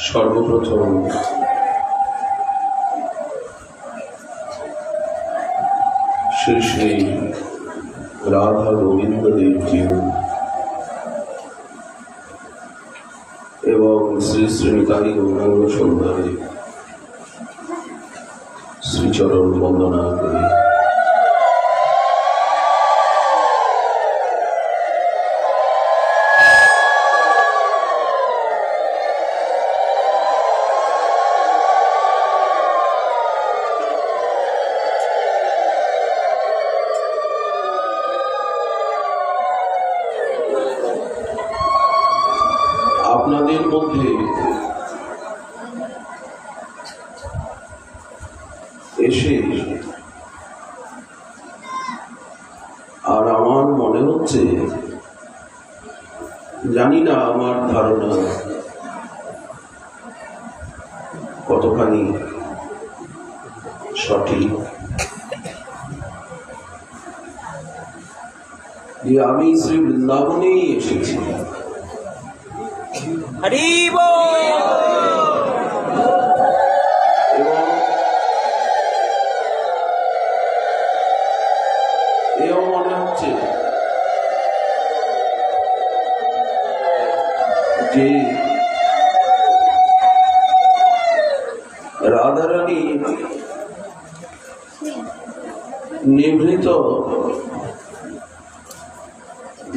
সর্বপ্রথম শ্রী শ্রী রাধা গোবিন্দ দেবজি এবং শ্রী শ্রীনিতাই গৌরাঙ্গ সুন্দরী শ্রীচরণ বন্দনা করি। আপনাদের মধ্যে এসে আর আমার মনে হচ্ছে, জানি না আমার ধারণা কতখানি সঠিক, যে আমি শ্রী বৃন্দাবনেই এসেছি। এবং এও মনে হচ্ছে যে রাধারানী নিভৃত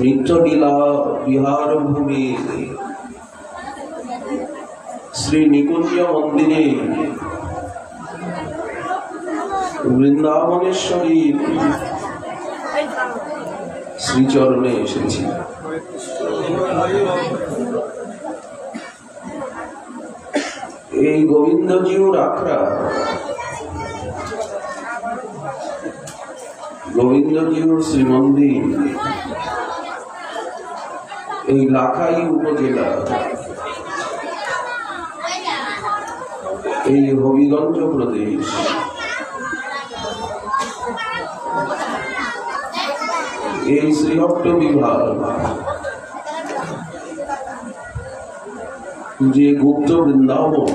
নিত্যলীলা বিহার ভূমি শ্রী নিকুঞ্জ মন্দিরে বৃন্দাবনেশ্বরী শ্রীচরণে এসেছি। এই গোবিন্দজিউর আখড়া, গোবিন্দজিউর শ্রীমন্দির এই লাখাই উপজেলা, এই হবিগঞ্জ প্রদেশ, এই শ্রীহট্ট বিভাগ, যে গুপ্ত বৃন্দাবন,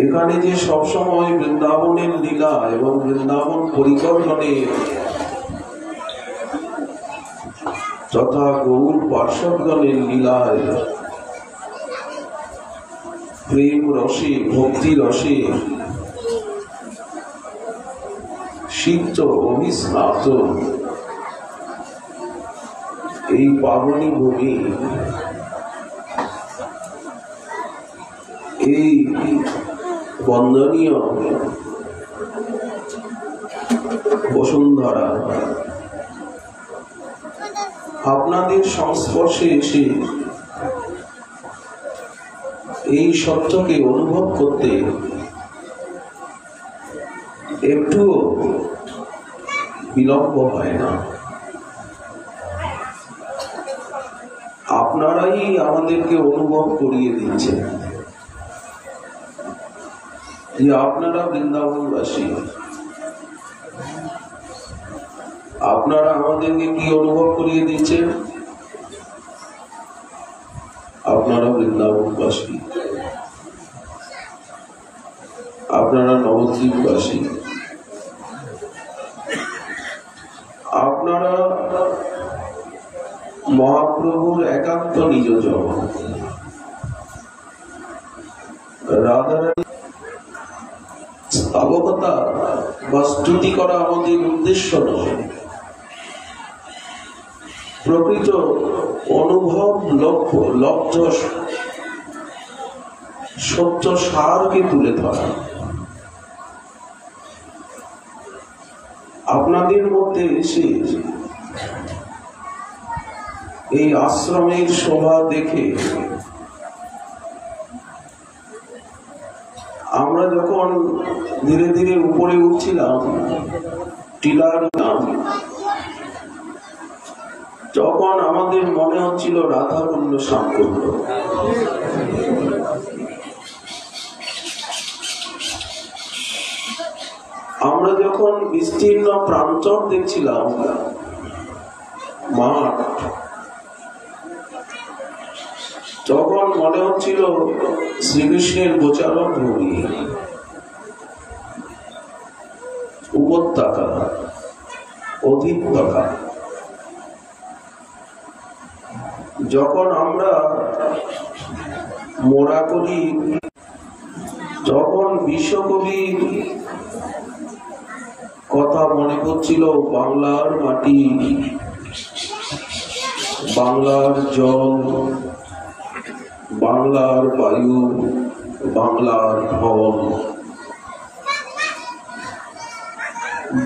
এখানে যে সবসময় বৃন্দাবনের লীলা এবং বৃন্দাবন পরিকর্ষণে তথা গৌর পার্শ্বদগণের লীলায় প্রেম রসে, ভক্তি রসে সিক্ত অভিস্নাত এই পাবনী ভূমি, এই বন্দনীয় বসুন্ধরা আপনাদের সংস্পর্শে এসে এই সত্যকে অনুভব করতে একটু বিলম্ব হয় না। আপনারাই আমাদেরকে অনুভব করিয়ে দিচ্ছেন যে আপনারা বৃন্দাবনবাসী। আপনারা আমাদেরকে কি অনুভব করিয়ে দিচ্ছেন? আপনারা বৃন্দাবনবাসী, আপনারা নবদ্বীপবাসী, আপনারা মহাপ্রভুর একান্ত নিজজন। রাধারানী স্থাবকতা বা স্তুতি করা আমাদের উদ্দেশ্য নয়, প্রকৃত অনুভব লব্ধ সত্য সারকে তুলে ধরা। আপনাদের মধ্যে এসে এই আশ্রমের শোভা দেখে আমরা যখন ধীরে ধীরে উপরে উঠছিলাম টিলার নাম, তখন আমাদের মনে হচ্ছিল রাধাকুণ্ড শ্যামকুণ্ড। আমরা যখন বিস্তীর্ণ প্রান্তর দেখছিলাম, মাঠ, তখন মনে হচ্ছিল শ্রীকৃষ্ণের গোচারণ ভূমি, উপত্যকা, অধিত্যকা। যখন আমরা মোরা করি তখন বিশ্বকবির কথা মনে পড়ছিল। বাংলার মাটি, বাংলার জল, বাংলার বায়ু, বাংলার ফল।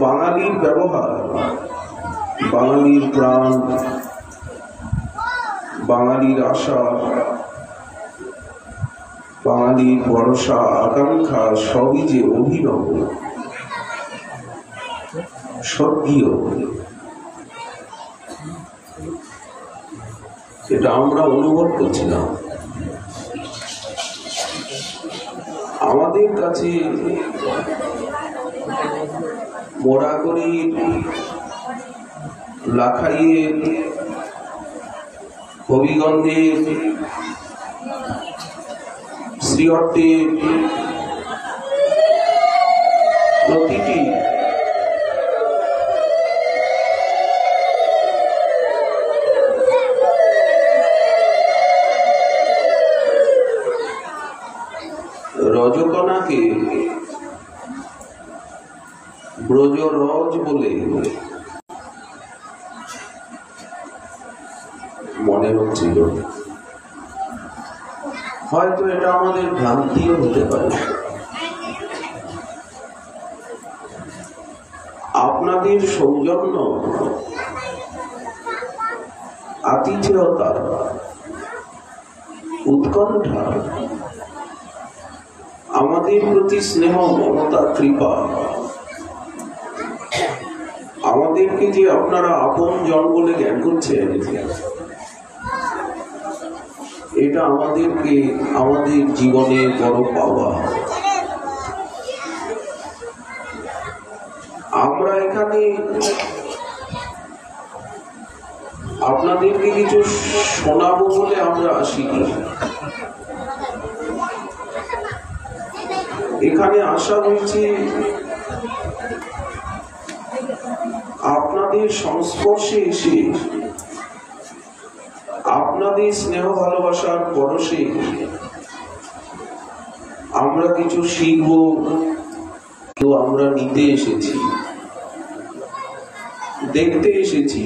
বাঙালির ব্যবহার, বাঙালির প্রাণ, বাঙালির আশা, বাঙালির ভরসা, আকাঙ্ক্ষা সবই যে অভিনব, স্বর্গীয়। এটা আমরা অনুভব করছিলাম। আমাদের কাছে মোরাকরি, লাখাইয়ের, হবিগঞ্জের, শ্রীহট্টের প্রতিটি রজকণাকে ব্রজরজ বলে মনে হচ্ছিল। হয়তো এটা আমাদের ভ্রান্তিও হতে পারে। আপনাদের সৌজন্য, আতিথেয়তা, উৎকণ্ঠা, আমাদের প্রতি স্নেহ, মমতা, কৃপা, আমাদেরকে যে আপনারা আপন জন বলে জ্ঞান করছেন, এটা আমাদেরকে আমাদের জীবনে বড় পাওয়া। আমরা এখানে আপনাদেরকে কিছু শোনাবো বলে আমরা আসিনি। এখানে আসা হয়েছে আপনাদের সংস্পর্শে এসে, আপনাদের স্নেহ ভালোবাসার পরশে আমরা কিছু শিখব। তো আমরা নিতে এসেছি, দেখতে এসেছি।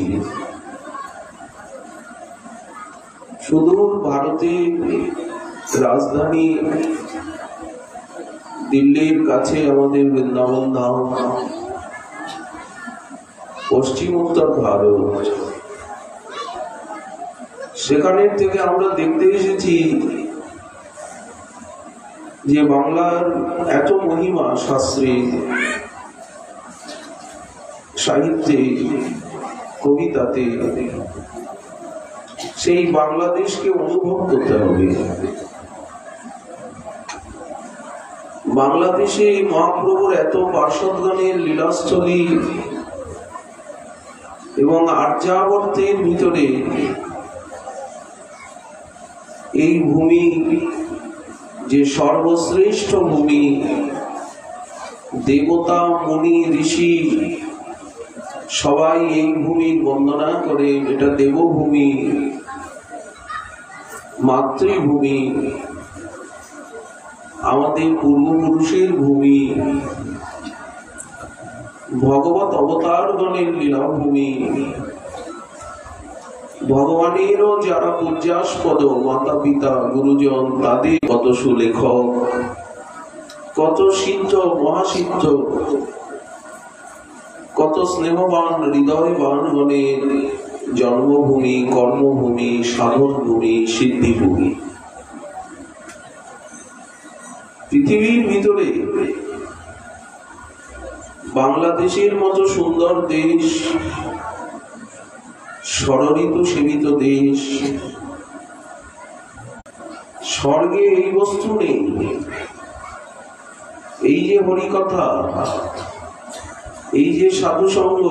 সুদূর ভারতের রাজধানী দিল্লির কাছে আমাদের বৃন্দাবন ধাম, পশ্চিম উত্তর ভারত। সেখানের থেকে আমরা দেখতে এসেছি যে বাংলার এত মহিমা শাস্ত্রে, সাহিত্যে, কবিতাতে। সেই বাংলাদেশকে অনুভব করতে হবে। বাংলাদেশে মহাপ্রভুর এত পার্শ্বদগণের লীলাস্থলী এবং আর্যাবর্তের ভিতরে এই ভূমি যে সর্বশ্রেষ্ঠ ভূমি, দেবতা, মুনি, ঋষি সবাই এই ভূমির বন্দনা করে। এটা দেবভূমি, মাতৃভূমি, আমাদের পূর্বপুরুষের ভূমি, ভগবত অবতারগণের লীলাভূমি, ভগবানেরও যারা পূজ্যাস্পদ মাতা পিতা গুরুজন, তাদের কত সুলেখক, কত সিদ্ধ মহাসিদ্ধ, কত স্নেহবান হৃদয়বান গণের জন্মভূমি, কর্মভূমি, সাধন ভূমি, সিদ্ধিভূমি। পৃথিবীর ভিতরে বাংলাদেশের মতো সুন্দর দেশ, ষড়ঋতু সেবিত দেশ, স্বর্গে এই বস্তু নেই। এই যে হরিকথা, এই যে সাধু সঙ্গ,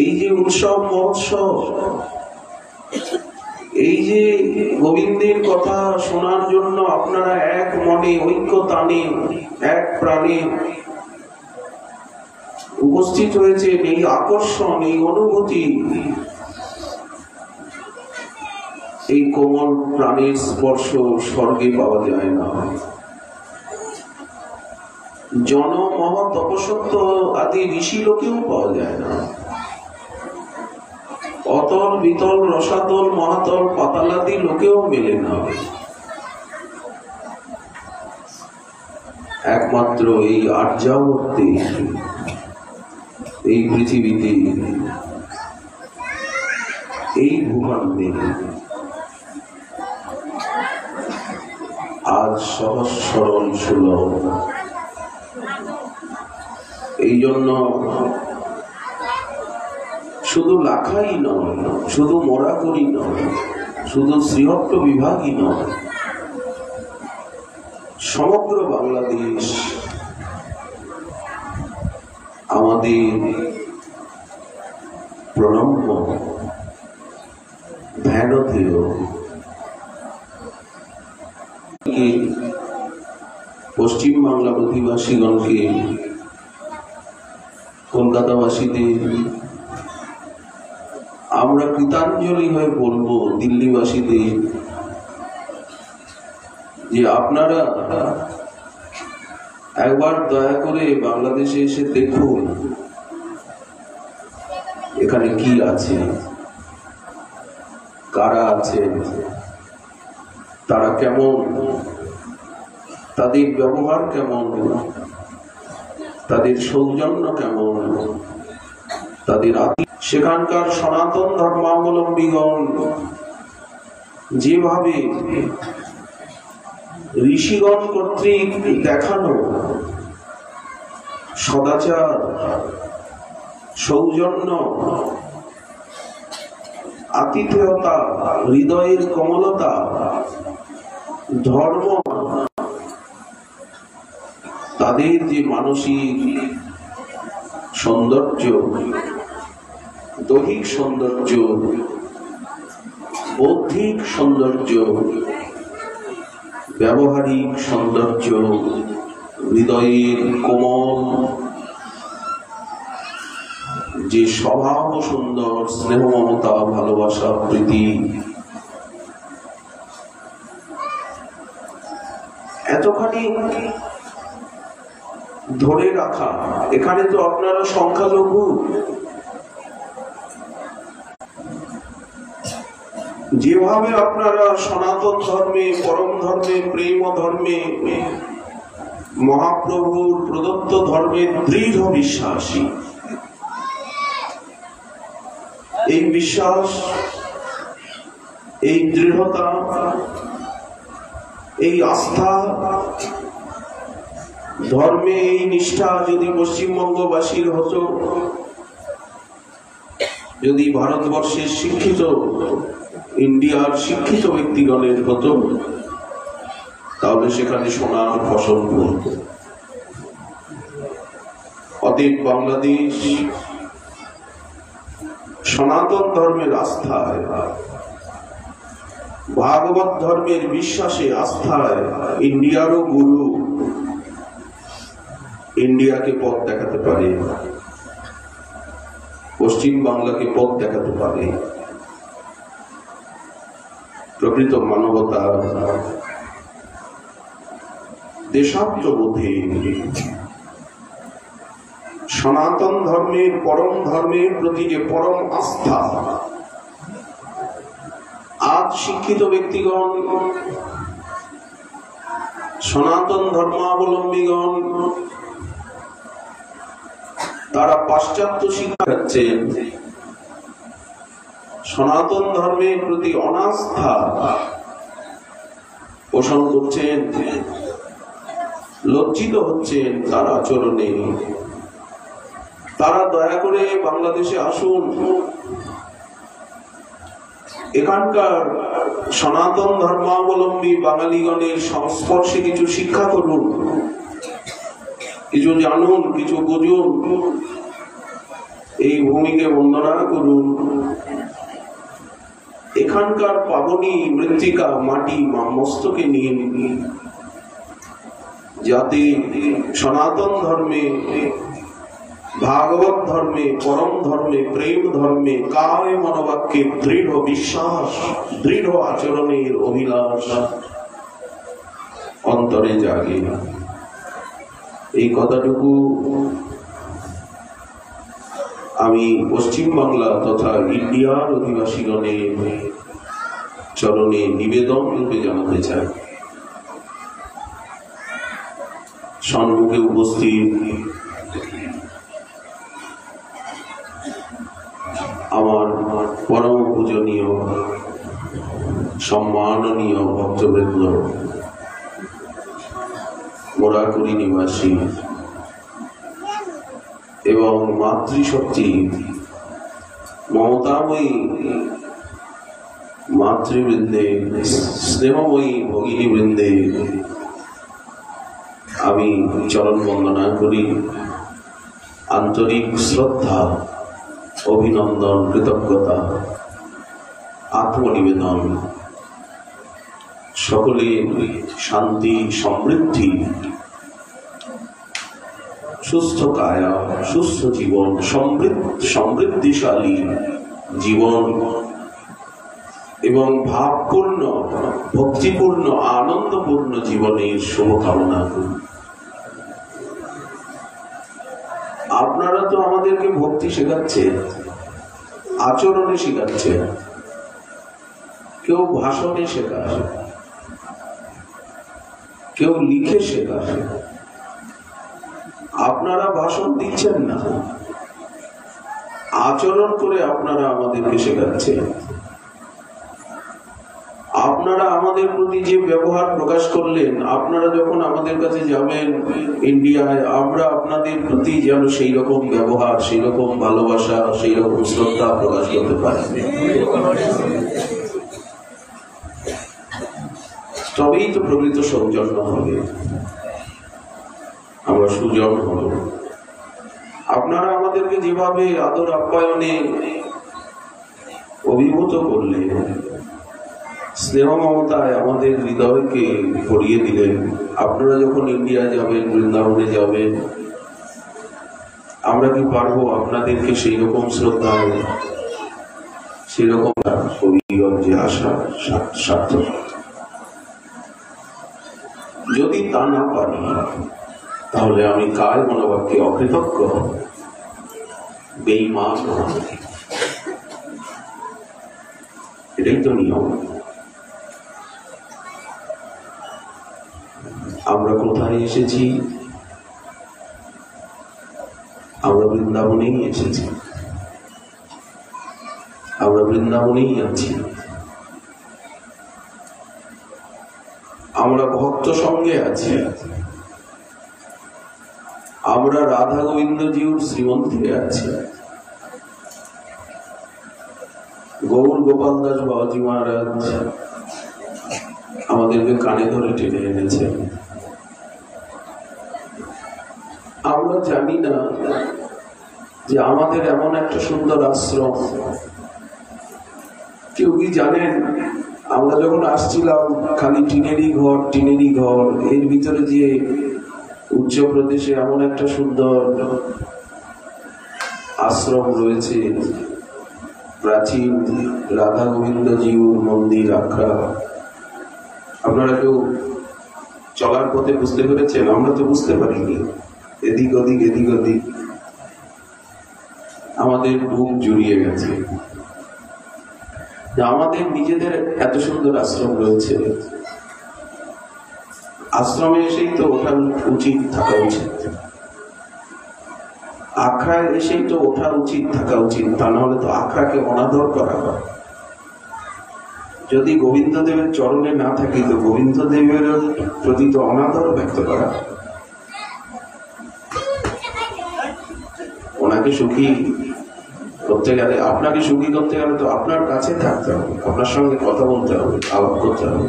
এই যে উৎসব মহোৎসব, এই যে গোবিন্দের কথা শোনার জন্য আপনারা এক মনে ঐক্য টানে এক প্রাণে উপস্থিত হয়েছে, এই আকর্ষণ, এই অনুভূতি, এই কোমল প্রাণের স্পর্শ স্বর্গে পাওয়া যায় না। জন মহ তপসত্ব আদি ঋষি লোকেও পাওয়া যায় না। অতল বিতল রসাতল মহাতল পাতালাদি লোকেও মেলে না। একমাত্র এই আর্যাবর্তে, এই পৃথিবীতে, এই ভূখণ্ডে আজ সহজ সরল সুলভ। এই জন্য শুধু লাখাই নয়, শুধু মরাকরি নয়, শুধু শ্রীহট্ট বিভাগই নয়, সমগ্র বাংলাদেশ আমাদের প্রণম্য ধ্যানধেয় পশ্চিম বাংলার অধিবাসীগণকে, কলকাতাবাসীদের আমরা কৃতাঞ্জলি হয়ে বলবো, দিল্লিবাসীদের, যে আপনারা একবার দয়া করে বাংলাদেশে এসে দেখুন এখানে কি আছে, কারা আছে, তারা কেমন, তাদের ব্যবহার কেমন, তাদের সৌজন্য কেমন, তাদের সেখানকার সনাতন ধর্মাবলম্বীগণ যেভাবে ঋষিগণ কর্তৃক দেখানো সদাচার, সৌজন্য, আতিথেয়তা, হৃদয়ের কোমলতা, ধর্ম, তাদের যে মানসিক সৌন্দর্য, দৈহিক সৌন্দর্য, বৌদ্ধিক সৌন্দর্য, ব্যবহারিক সৌন্দর্য, হৃদয়ের কোমল যে স্বভাব সুন্দর, স্নেহ, মমতা, ভালোবাসা, প্রীতি, এতখানি ধরে রাখা। এখানে তো আপনারা সংখ্যালঘু, যেভাবে আপনারা সনাতন ধর্মে, পরম ধর্মে, প্রেম ধর্মে, মহাপ্রভুর প্রদত্ত ধর্মের দৃঢ় বিশ্বাসী, এই বিশ্বাস, এই দৃঢ়তা, এই আস্থা, ধর্মে এই নিষ্ঠা যদি পশ্চিমবঙ্গবাসীর হতো, যদি ভারতবর্ষের শিক্ষিত, ইন্ডিয়ার শিক্ষিত ব্যক্তিগণের হতো, তাহলে সেখানে সোনার ফসল করত। অতএব বাংলাদেশ সনাতন ধর্মের আস্থায়, ভাগবত ধর্মের বিশ্বাসে, আস্থায় ইন্ডিয়ারও গুরু, ইন্ডিয়াকে পথ দেখাতে পারে, পশ্চিম বাংলাকে পথ দেখাতে পারে। প্রকৃত মানবতা, দেশাত্মবোধে, সনাতন ধর্মের, পরম ধর্মের প্রতি যে পরম আস্থা, আজ শিক্ষিত ব্যক্তিগণ, সনাতন ধর্মাবলম্বীগণ, তারা পাশ্চাত্য শিক্ষা খাচ্ছেন, সনাতন ধর্মের প্রতি অনাস্থা পোষণ করছেন, লজ্জিত হচ্ছেন তার আচরণে। তারা দয়া করে বাংলাদেশে আসুন, এখানকার সনাতন ধর্মাবলম্বী বাঙালিগণের সংস্পর্শে কিছু শিক্ষা করুন, কিছু জানুন, কিছু বুঝুন, এই ভূমিকে বন্দনা করুন। এখানকার পাবনী মৃত্তিকা মাটি মস্তকে নিয়ে যাতে সনাতন ধর্মে, ভাগবত ধর্মে, পরম ধর্মে, প্রেম ধর্মে কায় মনোবাক্যে দৃঢ় বিশ্বাস, দৃঢ় আচরণের অভিলাষ অন্তরে জাগে। এই কথাটুকু আমি পশ্চিমবাংলা তথা ইন্ডিয়ার অধিবাসীগণের চরণে নিবেদন রূপে জানাতে চাই। সম্মুখে উপস্থিত আমার পরম পূজনীয় সম্মাননীয় ভক্তবৃন্দ, মোরাকুরি নিবাসী এবং মাতৃশক্তি মমতাময়ী মাতৃবৃন্দে, স্নেহময়ী ভগিনীবৃন্দে আমি চরণ বন্দনা করি। আন্তরিক শ্রদ্ধা, অভিনন্দন, কৃতজ্ঞতা, আত্মনিবেদন। সকলে শান্তি, সমৃদ্ধি, সুস্থ কায়া, সুস্থ জীবন, সমৃদ্ধিশালী জীবন এবং ভাবপূর্ণ, ভক্তিপূর্ণ, আনন্দপূর্ণ জীবনের শুভকামনা করি। আপনারা তো আমাদেরকে ভক্তি শেখাচ্ছেন, আচরণে শেখাচ্ছেন, কেউ ভাষণে শেখায়, কেউ লিখে শেখায়। আপনারা ভাষণ দিচ্ছেন না, আচরণ করে আপনারা আমাদেরকে শেখাচ্ছেন। আপনারা আমাদের প্রতি যে ব্যবহার প্রকাশ করলেন, আপনারা যখন আমাদের কাছে যাবেন ইন্ডিয়ায়, আমরা আপনাদের প্রতি যেন সেই রকম ব্যবহার, সেই রকম ভালোবাসা, সেই রকম শ্রদ্ধা প্রকাশ করতে পারি, তবেই তো প্রকৃত সৌজন্য হবে, আমরা সুজন হব। আপনারা আমাদেরকে যেভাবে আদর আপ্যায়নে অভিভূত করলেন, স্নেহ মমতায় আমাদের হৃদয়কে ভরিয়ে দিলেন, আপনারা যখন ইন্ডিয়া যাবেন, বৃন্দাবনে যাবেন, আমরা কি পারবো আপনাদেরকে সেই রকম শ্রদ্ধায়, সেই রকম হবিগঞ্জে আসা সার্থক? যদি তা না পারি, তাহলে আমি কায় মনোবাক্যে অকৃতজ্ঞ, বেঈমান, এটাই তো নিয়ম। আমরা কোথায় এসেছি? আমরা বৃন্দাবনেই এসেছি, আমরা বৃন্দাবনেই আছি। আমরা ভক্ত সঙ্গে আছি, আমরা রাধা গোবিন্দজির শ্রীমন্দিরে আছি। গৌর গোপাল দাস বাবাজি মহারাজ আমাদেরকে কানে ধরে টেনে এনেছেন। আমরা জানি না যে আমাদের এমন একটা সুন্দর আশ্রম, কেউ কি জানেন? আমরা যখন আসছিলাম খালি টিনেরই ঘর, টিনেরই ঘর, এর ভিতরে যে উচ্চপ্রদেশে এমন একটা সুন্দর আশ্রম রয়েছে, প্রাচীন রাধা গোবিন্দজিউর মন্দির, আখড়া। আপনারা কেউ চলার পথে বুঝতে পেরেছেন? আমরা তো বুঝতে পারিনি। এদিক ওদিক, এদিক ওদিক আমাদের বুক জুড়িয়ে গেছে। আমাদের নিজেদের এত সুন্দর আশ্রম রয়েছে, আশ্রমে এসেই তো ওঠা উচিত, থাকা উচিত। আখড়ায় এসেই তো ওঠা উচিত, থাকা উচিত, তা না হলে তো আখড়াকে অনাদর করা হয়। যদি গোবিন্দদেবের চরণে না থাকি, তো গোবিন্দদেবের প্রতি তো অনাদর ব্যক্ত করা। ওনাকে সুখী করতে গেলে, আপনাকে সুখী করতে গেলে তো আপনার কাছে থাকতে হবে, আপনার সঙ্গে কথা বলতে হবে, আলাপ করতে হবে।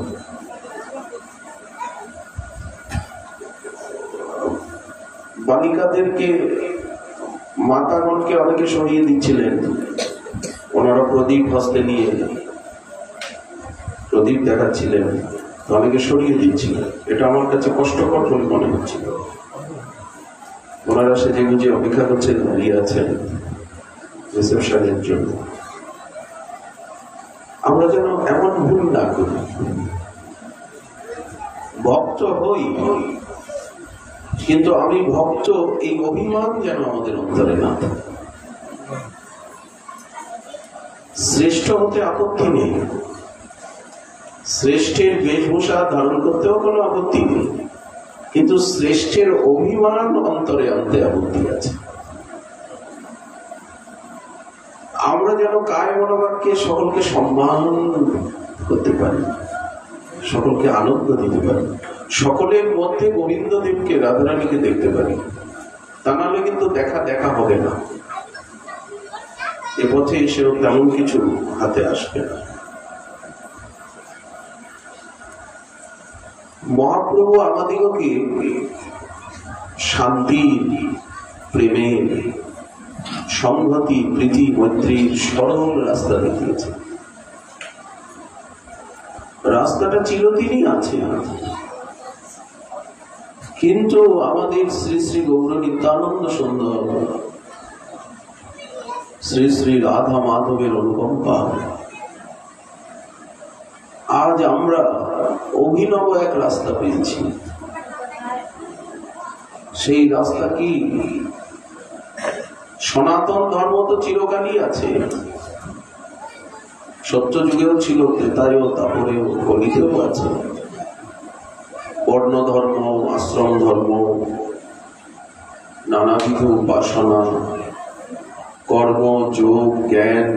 বালিকাদেরকে, মাতাগণকে অনেকে সরিয়ে দিচ্ছিলেন, ওনারা প্রদীপ হস্তে নিয়ে প্রদীপ দেখাচ্ছিলেন, অনেকে সরিয়ে দিচ্ছিলেন। এটা আমার কাছে কষ্টকর বলে মনে হচ্ছিল। ওনারা সেজে গুজে অপেক্ষা করছেন, দাঁড়িয়ে আছেন রিসেপশনের জন্য। আমরা যেন এমন ভুল না করি। ভক্ত হই, কিন্তু আমি ভক্ত এই অভিমান যেন আমাদের অন্তরে না থাকে। শ্রেষ্ঠ হতে আপত্তি নেই, শ্রেষ্ঠের বেশভূষা ধারণ করতেও কোনো আপত্তি নেই, কিন্তু শ্রেষ্ঠের অভিমান অন্তরে আনতে আপত্তি আছে। আমরা যেন কায় মনোবাক্যে সকলকে সম্মান করতে পারি, সকলকে আনন্দ দিতে পারি, সকলের মধ্যে গোবিন্দদেবকে, রাধারানীকে দেখতে পারি। তা নাহলে কিন্তু দেখা হবে না। এ পথে এসেও তেমন কিছু হাতে আসবে না। মহাপ্রভু আমাদিগকে শান্তি, প্রেমের, সংহতি, প্রীতি, মৈত্রীর সরল রাস্তা দেখিয়েছে। রাস্তাটা চিরদিনই আছে, কিন্তু আমাদের শ্রী শ্রী গৌর নিত্যানন্দ সুন্দর, শ্রী শ্রী রাধা মাধবের অনুকম্পা আজ আমরা অভিনব এক রাস্তা পেয়েছি। সেই রাস্তা কি? সনাতন ধর্ম তো চিরকালই আছে, সত্য যুগেও ছিল, ত্রেতায়ও, তারপরেও কলিতেও আছে। বর্ণ ধর্ম, আশ্রম ধর্ম, নানাবিধ উপাসনা, কর্ম, যোগ, জ্ঞান,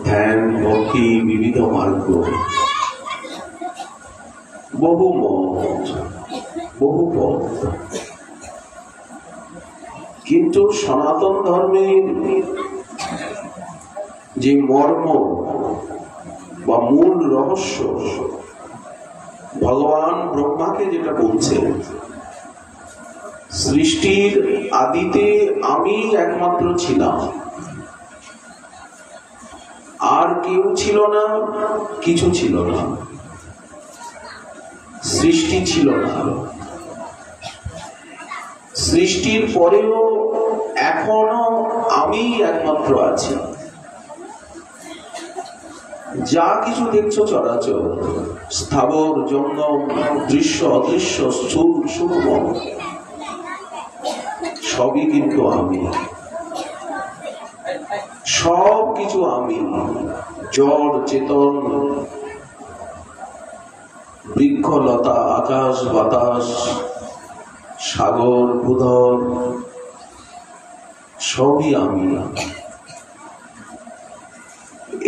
ধ্যান, ভক্তি, বিবিধ মার্গ, বহু মত, বহু পথ। কিন্তু সনাতন ধর্মের যে মর্ম বা মূল রহস্য, ভগবান ব্রহ্মাকে যেটা বলছেন, সৃষ্টির আদিতে আমি একমাত্র ছিলাম, আর কেউ ছিল না, কিছু ছিল না, সৃষ্টি ছিল না। সৃষ্টির পরেও এখনো আমি একমাত্র আছি। যা কিছু দেখছো চরাচর, স্থাবর, জঙ্গম, দৃশ্য, অদৃশ্য, স্থূল, সূক্ষ্ম, সবই কিন্তু আমি। সব কিছু আমি, জড়, চেতন, বৃক্ষ, লতা, আকাশ, বাতাস, সাগর, ভূধর, সবই আমি।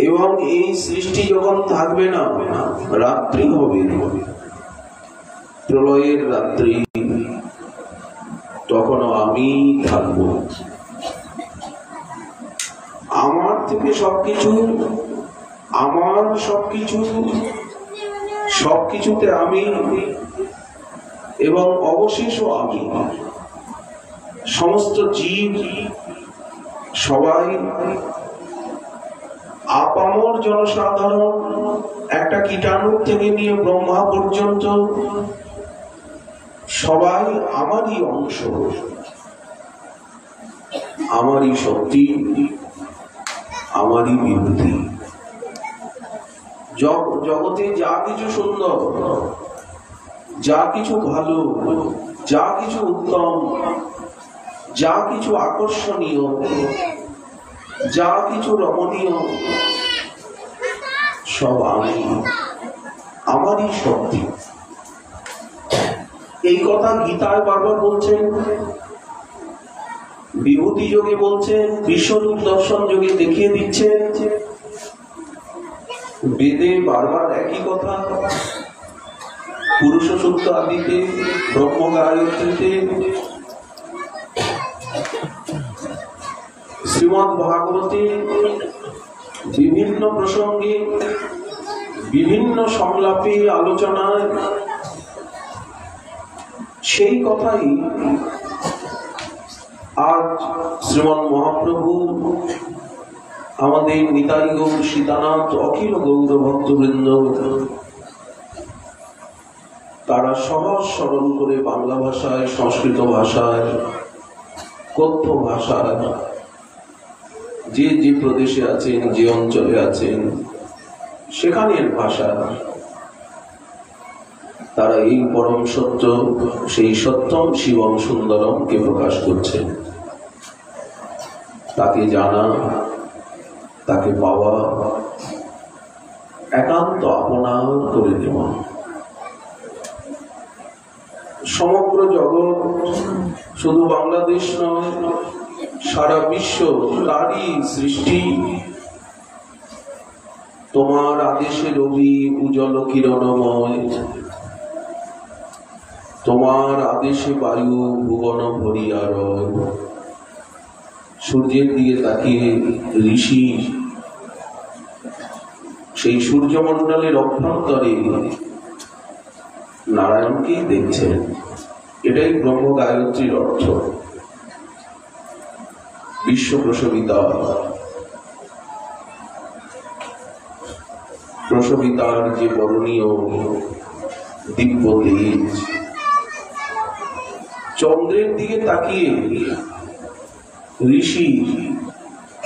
এবং এই সৃষ্টি যখন থাকবে না, রাত্রি হবে, প্রলয়ের রাত্রি, তখনও আমি থাকব। আমার থেকে সবকিছু, আমার সবকিছু, সবকিছুতে আমি, এবং অবশেষও আমি। সমস্ত জীব, সবাই, আপামর জনসাধারণ, একটা কীটাণু থেকে নিয়ে ব্রহ্মা পর্যন্ত সবাই আমারই অংশ, আমারই শক্তি, আমারই বিভূতি। জগতে যা কিছু সুন্দর, যা কিছু ভালো, যা কিছু উত্তম, যা কিছু আকর্ষণীয়, যা কিছু রমণীয়, সব আমি, আমারই শক্তি। এই কথা গীতায় বারবার বলছেন, বিভূতি যোগে বলছেন, বিশ্বরূপ দর্শন যোগে দেখিয়ে দিচ্ছেন, বেদে বারবার একই কথা, পুরুষ সূক্ত আদিতে, ব্রহ্ম গায়ত্রীতে, শ্রীমদ্ ভাগবতে বিভিন্ন প্রসঙ্গে, বিভিন্ন সংলাপে, আলোচনায় সেই কথাই আজ শ্রীমন মহাপ্রভু আমাদের নিতাই গৌর সীতানাথ অখিল গৌর ভক্তবৃন্দ তারা সহজ সরল করে বাংলা ভাষায়, সংস্কৃত ভাষায়, কথ্য ভাষায় যে যে প্রদেশে আছেন, যে অঞ্চলে আছেন সেখানের ভাষা তারা এই পরম সত্য, সেই সত্যম শিবম সুন্দরমকে প্রকাশ করছেন। তাকে জানা, তাকে পাওয়া, একান্ত আপনার করে নেওয়া। সমগ্র জগৎ, শুধু বাংলাদেশ নয়, সারা বিশ্ব তারই সৃষ্টি। তোমার আদেশে রবি উজ্জ্বল কিরণময়, তোমার আদেশে বায়ু ভুবন ভরিয়া রয়। সূর্যের দিকে তাকিয়ে ঋষি সেই সূর্যমণ্ডলের অভ্যন্তরে নারায়ণকেই দেখছেন। এটাই ব্রহ্ম গায়ত্রীর অর্থ। বিশ্ব প্রসবিতা, প্রসবিতার যে বরণীয় দিব্য তেজ, চন্দ্রের দিকে তাকিয়ে ঋষি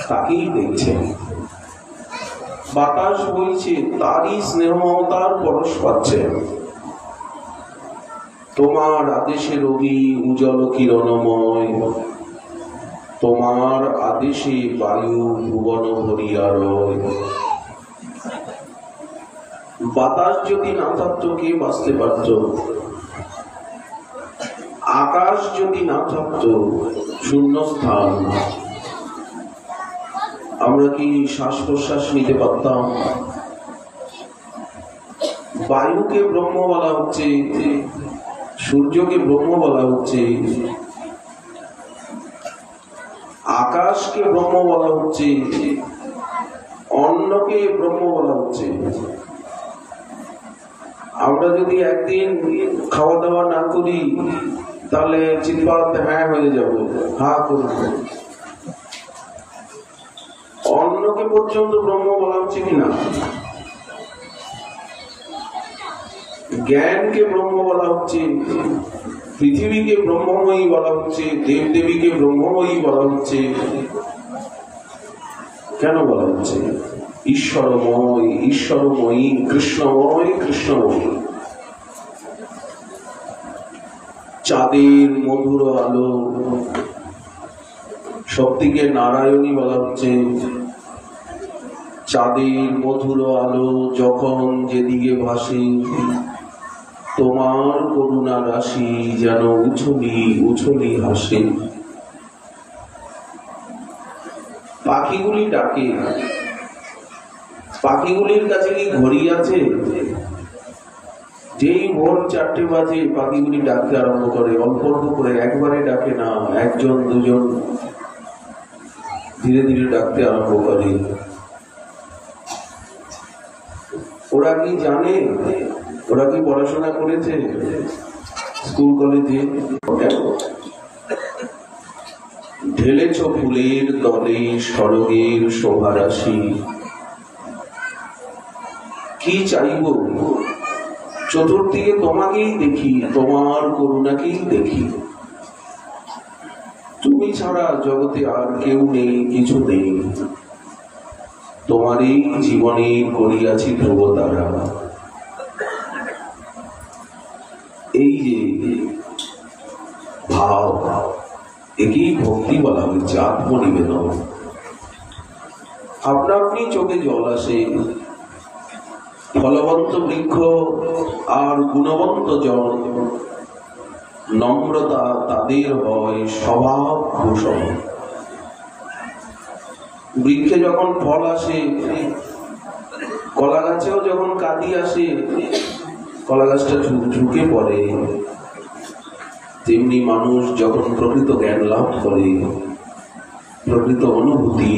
তাকেই দেখছেন। বাতাস বইছে, তারই স্নেহ মমতার পরশ পাচ্ছেন। তোমার আদেশে রবি উজ্জ্বল কিরণময়, তোমার আদেশে বায়ু ভুবন ভরিয়া রয়। বাতাস যদি না থাকতো কে বাঁচতে পারত? আকাশ যদি না থাকতো, শূন্যস্থান, আমরা কি শ্বাস প্রশ্বাস নিতে পারতাম? বায়ুকে ব্রহ্ম বলা হচ্ছে, সূর্যকে ব্রহ্ম বলা হচ্ছে, আকাশকে ব্রহ্ম বলা হচ্ছে, অন্নকে ব্রহ্ম বলা হচ্ছে। আমরা যদি একদিন খাওয়া দাওয়া না করি তাহলে চিৎপাত হ্যাঁ হয়ে যাব, হা করব। অন্নকে পর্যন্ত ব্রহ্ম বলা হচ্ছে কিনা? জ্ঞানকে ব্রহ্ম বলা হচ্ছে, পৃথিবীকে ব্রহ্মময়ী বলা হচ্ছে, দেবদেবীকে ব্রহ্মময়ী বলা হচ্ছে। কেন বলা হচ্ছে? ঈশ্বরময়, ঈশ্বরময়ী, কৃষ্ণময়, কৃষ্ণময়ী। চাঁদের মধুর আলো, সবদিকে নারায়ণী বলা হচ্ছে। চাঁদের মধুর আলো যখন যেদিকে ভাসে, তোমার করুণা রাশি যেন উছলি উছলি হাসে। পাখিগুলি ডাকে, পাখিগুলির কাছে কি ঘড়ি আছে? যেই ভোর 4টে বাজে পাখিগুলি ডাকতে আরম্ভ করে, অল্প অল্প করে, একবারে ডাকে না, একজন দুজন, ধীরে ধীরে ডাকতে আরম্ভ করে। ওরা কি জানে? ওরা কি পড়াশোনা করেছে স্কুল কলেজে? ঢেলেছ ফুলের তলে স্বর্গের শোভারাশি, কি চাইব? চতুর্দিকে তোমাকেই দেখি, তোমার করুণাকেই দেখি। তুমি ছাড়া জগতে আর কেউ নেই, কিছু নেই। তোমারই জীবনে করিয়াছি ধ্রুবতারা। এই যে ভাব, একেই ভক্তি বলা হচ্ছে, আত্মনিবেদন। আপনা আপনি চোখে জল আসে। ফলবন্ত বৃক্ষ আর গুণবন্ত জল, নম্রতা তাদের হয় স্বভাব ভূষণ। বৃক্ষে যখন ফল আসে, কলা গাছেও যখন কাঁদি আসে, কলা গাছটা ঝুঁকে পড়ে। তেমনি মানুষ যখন প্রকৃত জ্ঞান লাভ করে, প্রকৃত অনুভূতি,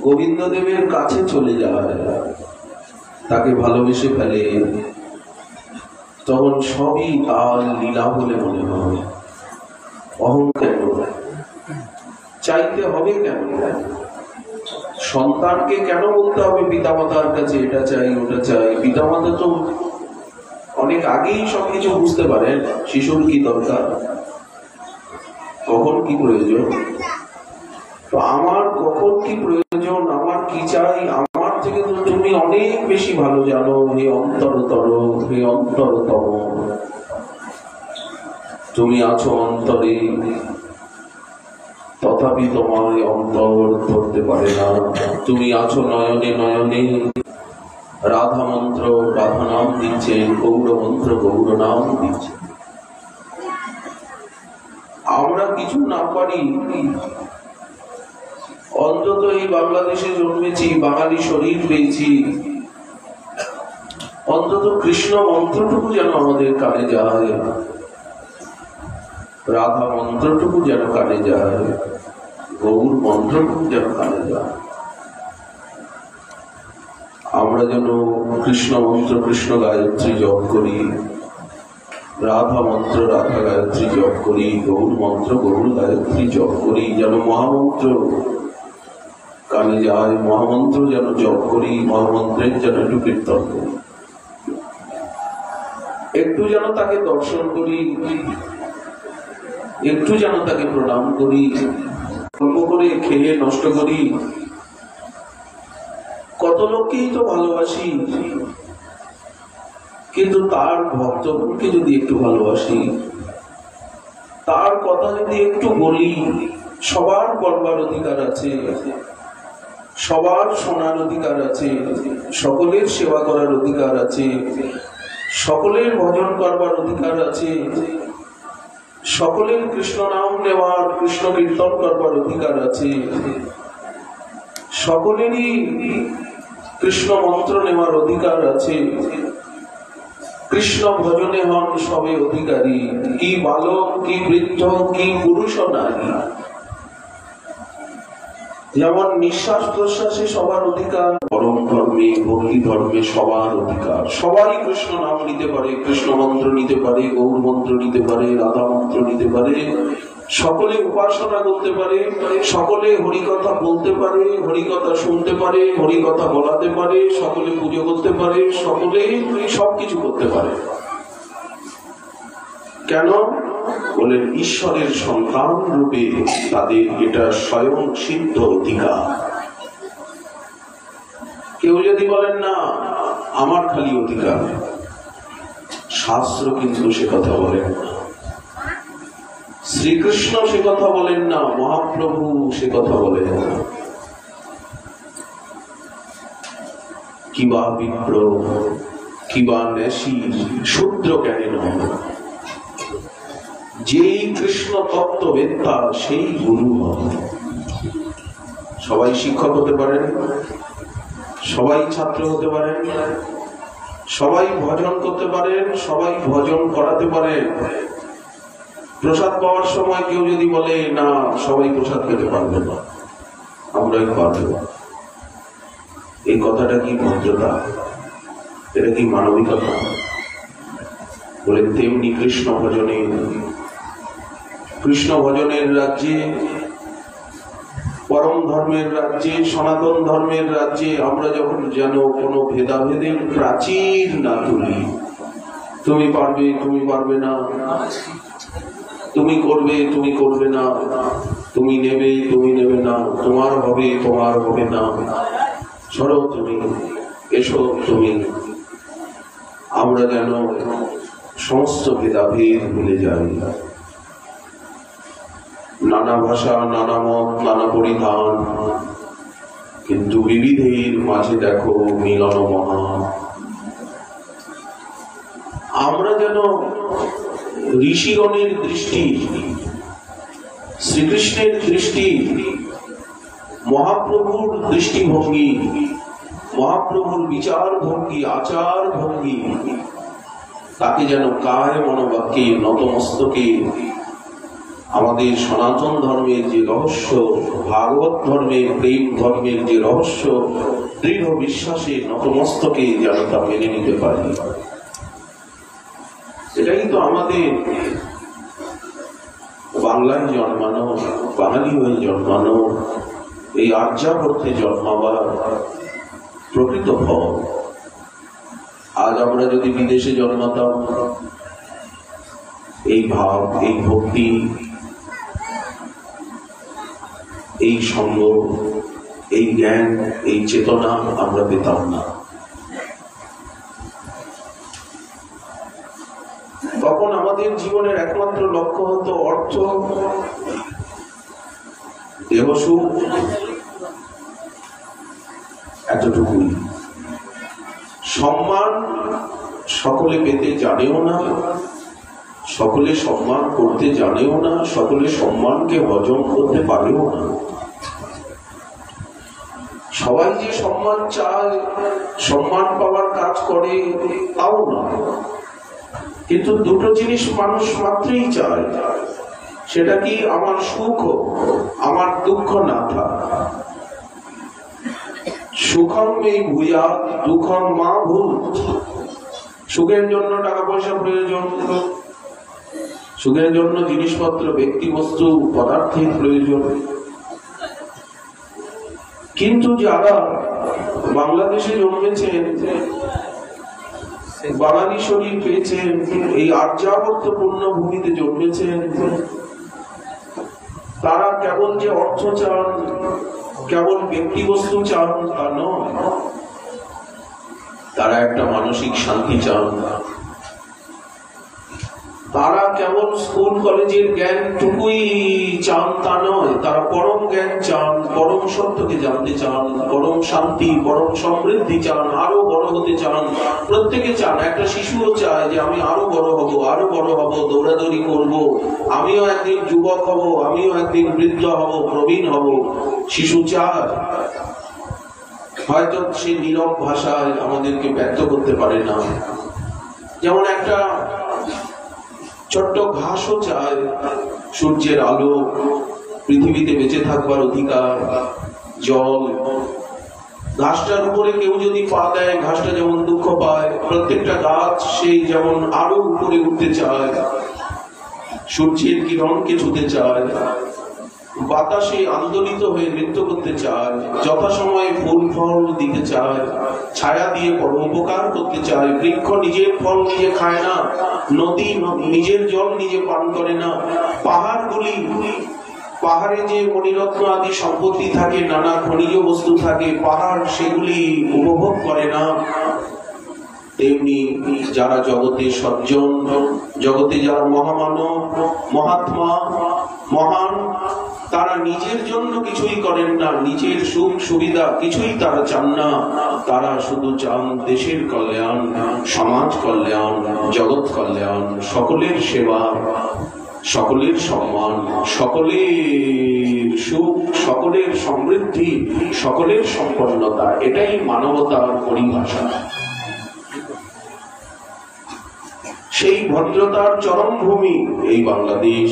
গোবিন্দদেবের কাছে চলে যায়, তাকে ভালোবেসে ফেলে, তখন সবই তার লীলা বলে মনে হয়। অহংকার চাইতে হবে কেন? সন্তানকে কেন বলতে হবে পিতামাতার কাছে এটা চাই ওটা চাই? পিতামাতা তো অনেক আগেই সবকিছু বুঝতে পারেন শিশুর কি দরকার, কখন কি প্রয়োজন। তো আমার কখন কি প্রয়োজন, আমার কি চাই, আমার থেকে তো তুমি অনেক বেশি ভালো জানো হে অন্তরতর, হে অন্তরতম। তুমি আছো অন্তরে, তথাপি তোমার অন্তর ধরতে পারে না। তুমি আছো নয়নে নয়নে, রাধা মন্ত্র রাধা নাম দিচ্ছে, গৌর মন্ত্র গৌর নাম দিচ্ছে। আমরা কিছু না পারি, অন্তত এই বাংলাদেশে জন্মেছি, বাঙালি শরীর পেয়েছি, অন্তত কৃষ্ণ মন্ত্রটুকু যেন আমাদের কানে যায়, রাধা মন্ত্রটুকু যেন কানে যায়, গৌর মন্ত্রটুকু যেন কানে যায়। আমরা যেন কৃষ্ণ মন্ত্র কৃষ্ণ গায়ত্রী জপ করি, রাধা মন্ত্র রাধা গায়ত্রী জপ করি, গৌর মন্ত্র গৌর গায়ত্রী জপ করি, যেন মহামন্ত্র কানে যায়, মহামন্ত্র যেন জপ করি, মহামন্ত্রের যেন একটু কীর্তন করি, একটু যেন তাকে দর্শন করি, একটু যেন তাকে প্রণাম করি, অল্প করে খেয়ে নষ্ট করি। কত লোককেই তো ভালোবাসি, কিন্তু তার ভক্তগণকে যদি একটু ভালোবাসি, তার কথা যদি একটু বলি, সবার বলবার অধিকার আছে, সবার শোনার অধিকার আছে, সকলের সেবা করার অধিকার আছে, সকলের ভজন করবার অধিকার আছে, সকলের কৃষ্ণ নাম নেওয়ার কৃষ্ণ কীর্তন করবার অধিকার আছে, সকলেরই কৃষ্ণ মন্ত্র নেওয়ার অধিকার আছে, কৃষ্ণ ভজনে হন সবে অধিকারী, কি বালক কি বৃদ্ধ কি পুরুষ নারী। যেমন নিঃশ্বাস প্রশ্বাসে সবার অধিকার, পরম ধর্মে ভক্তি ধর্মে সবার অধিকার। সবাই কৃষ্ণ নাম নিতে পারে, কৃষ্ণ মন্ত্র নিতে পারে, গৌর মন্ত্র নিতে পারে, রাধা মন্ত্র নিতে পারে, সকলে উপাসনা করতে পারে, সকলে হরিকথা বলতে পারে, হরিকথা শুনতে পারে, হরিকথা বলাতে পারে, সকলে পুজো করতে পারে, সকলে সবকিছু করতে পারে। কেন বলেন? ঈশ্বরের সন্তান রূপে তাদের এটা স্বয়ং সিদ্ধ অধিকার। কেউ যদি বলেন না আমার খালি অধিকার, শাস্ত্র কিন্তু সে কথা বলেন না, শ্রীকৃষ্ণ সে কথা বলেন না, মহাপ্রভু সে কথা বলেন না। কিবা বিপ্র কিবা নেশি শূদ্র জ্ঞানী নয়, যেই কৃষ্ণ তত্ত্ববেত্তা সেই গুরু হয়। সবাই শিক্ষক হতে পারেন, সবাই ছাত্র হতে পারেন, সবাই ভজন করতে পারেন, সবাই ভজন করাতে পারেন। প্রসাদ পাওয়ার সময় কেউ যদি বলে না সবাই প্রসাদ পেতে পারবে না, আমরাই পারব, এই কথাটা কি ভদ্রতা? এটা কি মানবিকতা? বলে তেমনি কৃষ্ণ ভজনের রাজ্যে, পরম ধর্মের রাজ্যে, সনাতন ধর্মের রাজ্যে আমরা যখন যেন কোনো ভেদাভেদের প্রাচীর না তুলি, তুমি পারবে তুমি পারবে না, তুমি করবে তুমি করবে না, তুমি নেবে তুমি নেবে না, তোমার হবে তোমার হবে না, সরো তুমি, এসো তুমি, আমরা যেন সমস্ত ভেদাভেদ ভুলে যাই। নানা ভাষা নানা মত নানা পরিধান, কিন্তু বিবিধের মাঝে দেখো মিলন মহান। আমরা যেন ঋষিগণের দৃষ্টি, শ্রীকৃষ্ণের দৃষ্টি, মহাপ্রভুর দৃষ্টিভঙ্গি, মহাপ্রভুর বিচার ভঙ্গি আচার ভঙ্গি, তাকে যেন কায় মনোবাক্যে নতমস্তকে আমাদের সনাতন ধর্মের যে রহস্য, ভাগবত ধর্মের প্রেম ধর্মের যে রহস্য, দৃঢ় বিশ্বাসে নতমস্তকে যেন তা মেনে নিতে পারি। এটাই তো আমাদের বাংলায় জন্মানো, বাঙালি হয়ে জন্মানো, এই আর্যাবর্তে জন্মাবার প্রকৃত ফল। আজ আমরা যদি বিদেশে জন্মাতাম, এই ভাব, এই ভক্তি, এই সঙ্গ, এই জ্ঞান, এই চেতনা আমরা পেতাম না। তখন আমাদের জীবনের একমাত্র লক্ষ্য হতো অর্থ, দেহসুখ, এতটুকুই। সম্মান সকলে পেতে জানেও না, সকলে সম্মান করতে জানেও না, সকলে সম্মানকে হজম করতে পারেও না। সবাই যে সম্মান চায়, সম্মান পাওয়ার কাজ করে, তাও না। কিন্তু দুটো জিনিস মানুষ মাত্রই চায়, সেটা কি? আমার সুখ হোক, আমার দুঃখ না থাক। সুখম মে ভূয়াৎ দুঃখম মা ভূত। সুখের জন্য টাকা পয়সা প্রয়োজন, সুখের জন্য জিনিসপত্র, ব্যক্তি, বস্তু, পদার্থের প্রয়োজন। কিন্তু যারা বাংলাদেশে জন্মেছেন, বাঙালি শরীর পেয়েছেন, এই আর্যাবর্ত পূর্ণভূমিতে জন্মেছেন, তারা কেবল যে অর্থ চান, কেবল ব্যক্তি বস্তু চান তা নয়, তারা একটা মানসিক শান্তি চান। তারা কেবল স্কুল কলেজের জ্ঞানটুকুই চান তা নয়, তারা পরম জ্ঞান চান, পরম সত্যকে জানতে চান, পরম শান্তি, পরম সমৃদ্ধি চান, আরো বড় হতে চান। প্রত্যেকে চান, একটা শিশুও চায় যে আমি আরো বড় হব, আরো বড় হব, দৌড়াদৌড়ি করব, আমিও একদিন যুবক হব, আমিও একদিন বৃদ্ধ হব, প্রবীণ হব। শিশু চায়, হয়তো সে নীরব ভাষায় আমাদেরকে ব্যক্ত করতে পারে না। যেমন একটা ছোট্ট ঘাসও চায় সূর্যের আলো, পৃথিবীতে বেঁচে থাকবার অধিকার, জল। ঘাসটার উপরে কেউ যদি পা দেয়, ঘাসটা যেমন দুঃখ পায়, প্রত্যেকটা গাছ সেই যেমন আরো উপরে উঠতে চায়, সূর্যের কিরণকে ছুতে চায়, বাতাসে আন্দোলিত হয়ে নৃত্য করতে চায়, যথাসময়ে ফুল ফল দিতে চায়, ছায়া দিয়ে পরোপকার করতে চায়। বৃক্ষ নিজের ফল নিজে খায় না, নদী নিজের জল নিজে পান করে না, পাহাড়ে যে মণিরত্ন আদি সম্পত্তি থাকে, নানা খনিজ বস্তু থাকে, পাহাড় সেগুলি উপভোগ করে না। তেমনি যারা জগতে সজ্জন, জগতে যারা মহামানব, মহাত্মা, মহান, তারা নিজের জন্য কিছুই করেন না, নিজের সুখ সুবিধা কিছুই তারা চান না। তারা শুধু চান দেশের কল্যাণ, সমাজ কল্যাণ, জগৎ কল্যাণ, সকলের সেবা, সকলের সম্মান, সকলের সুখ, সকলের সমৃদ্ধি, সকলের সম্পন্নতা। এটাই মানবতার পরিভাষা। সেই ভদ্রতার চরম ভূমি এই বাংলাদেশ।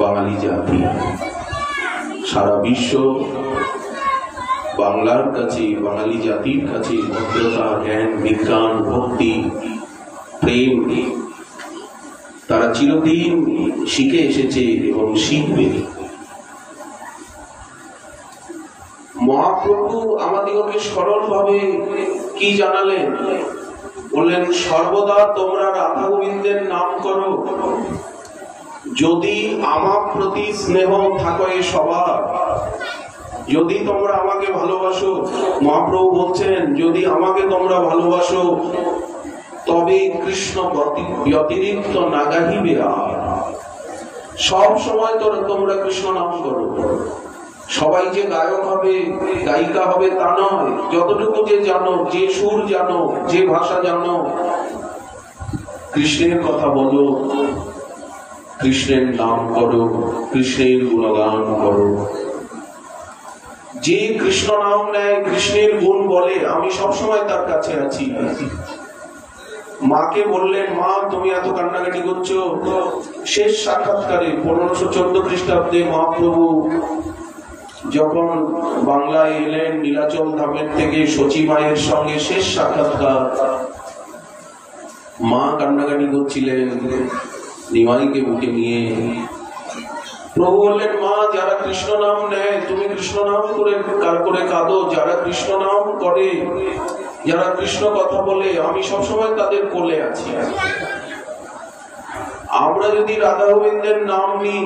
বাঙালি জাতি সারা বিশ্ব বাংলার কাছে, বাঙালি জাতির কাছে ভদ্রতা, জ্ঞান, বিজ্ঞান, ভক্তি, প্রেম তারা চিরদিন শিখে এসেছে এবং শিখবে। মহাপ্রভু আমাদিগকে সরল ভাবে কি জানালেন? বললেন, সর্বদা তোমরা রাধা গোবিন্দের নাম করো, যদি আমার প্রতি স্নেহ থাকে সবার, যদি তোমরা আমাকে ভালোবাসো। মহাপ্রভু বলছেন, যদি আমাকে তোমরা ভালোবাসো তবে কৃষ্ণ ব্যতিরিক্ত না গাহিবে আর। সব সময় তোমরা কৃষ্ণ নাম করো। সবাই যে গায়ক হবে, গায়িকা হবে তা নয়। যতটুকু যে জানো, যে সুর জানো, যে ভাষা জানো, কৃষ্ণের কথা বলো, কৃষ্ণের নাম করো, কৃষ্ণের গুণগান করো। যে কৃষ্ণ নাম নেয়, কৃষ্ণের গুণ বলে, আমি সবসময় তার কাছে আছি। মাকে বললেন, মা তুমি এত কান্নাকাটি করছো। শেষ সাক্ষাৎকারে 1514 খ্রিস্টাব্দে মহাপ্রভু যখন বাংলায় এলেন, নীলাচল ধামের থেকে সচী মায়ের সঙ্গে শেষ সাক্ষাৎকার, মা কান্নাকাটি করছিলেন নিমাইকে বুকে নিয়ে। প্রভু বললেন, মা যারা কৃষ্ণ নাম নেয় তুমি কৃষ্ণ নাম করে কাঁদো, যারা কৃষ্ণ নাম করে, যারা কৃষ্ণ কথা বলে, আমি সবসময় তাদের কোলে আছি। আমরা যদি রাধা গোবিন্দের নাম নিই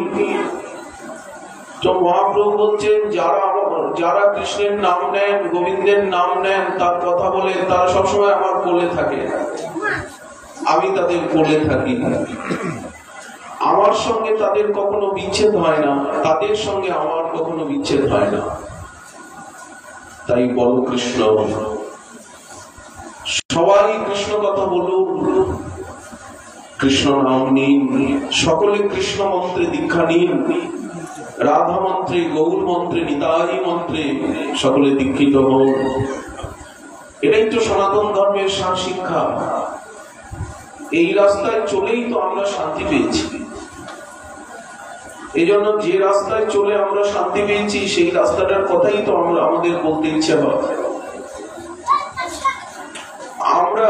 তো মহাপ্রভু বলছেন যারা কৃষ্ণের নাম নেন, গোবিন্দের নাম নেন, তার কথা বলে, তারা সবসময় আমার কোলে থাকে, আমি তাদের কোলে থাকি। আমার সঙ্গে তাদের কখনো বিচ্ছেদ হয় না, তাদের সঙ্গে আমার কখনো বিচ্ছেদ হয় না। তাই বল কৃষ্ণ, সবাই কৃষ্ণ কথা বলুন, কৃষ্ণ নাম নিন, সকলে কৃষ্ণ মন্ত্রে দীক্ষা নিন, রাধা মন্ত্রে, গৌর মন্ত্রে, নিতাই মন্ত্রে সকলে দীক্ষিত হন। এটাই তো সনাতন ধর্মের সার শিক্ষা। এই রাস্তায় চলেই তো আমরা শান্তি পেয়েছি। এই জন্য যে রাস্তায় চলে আমরা শান্তি পেয়েছি সেই রাস্তাটার কথাই তো আমাদের বলতে ইচ্ছে হয়। আমরা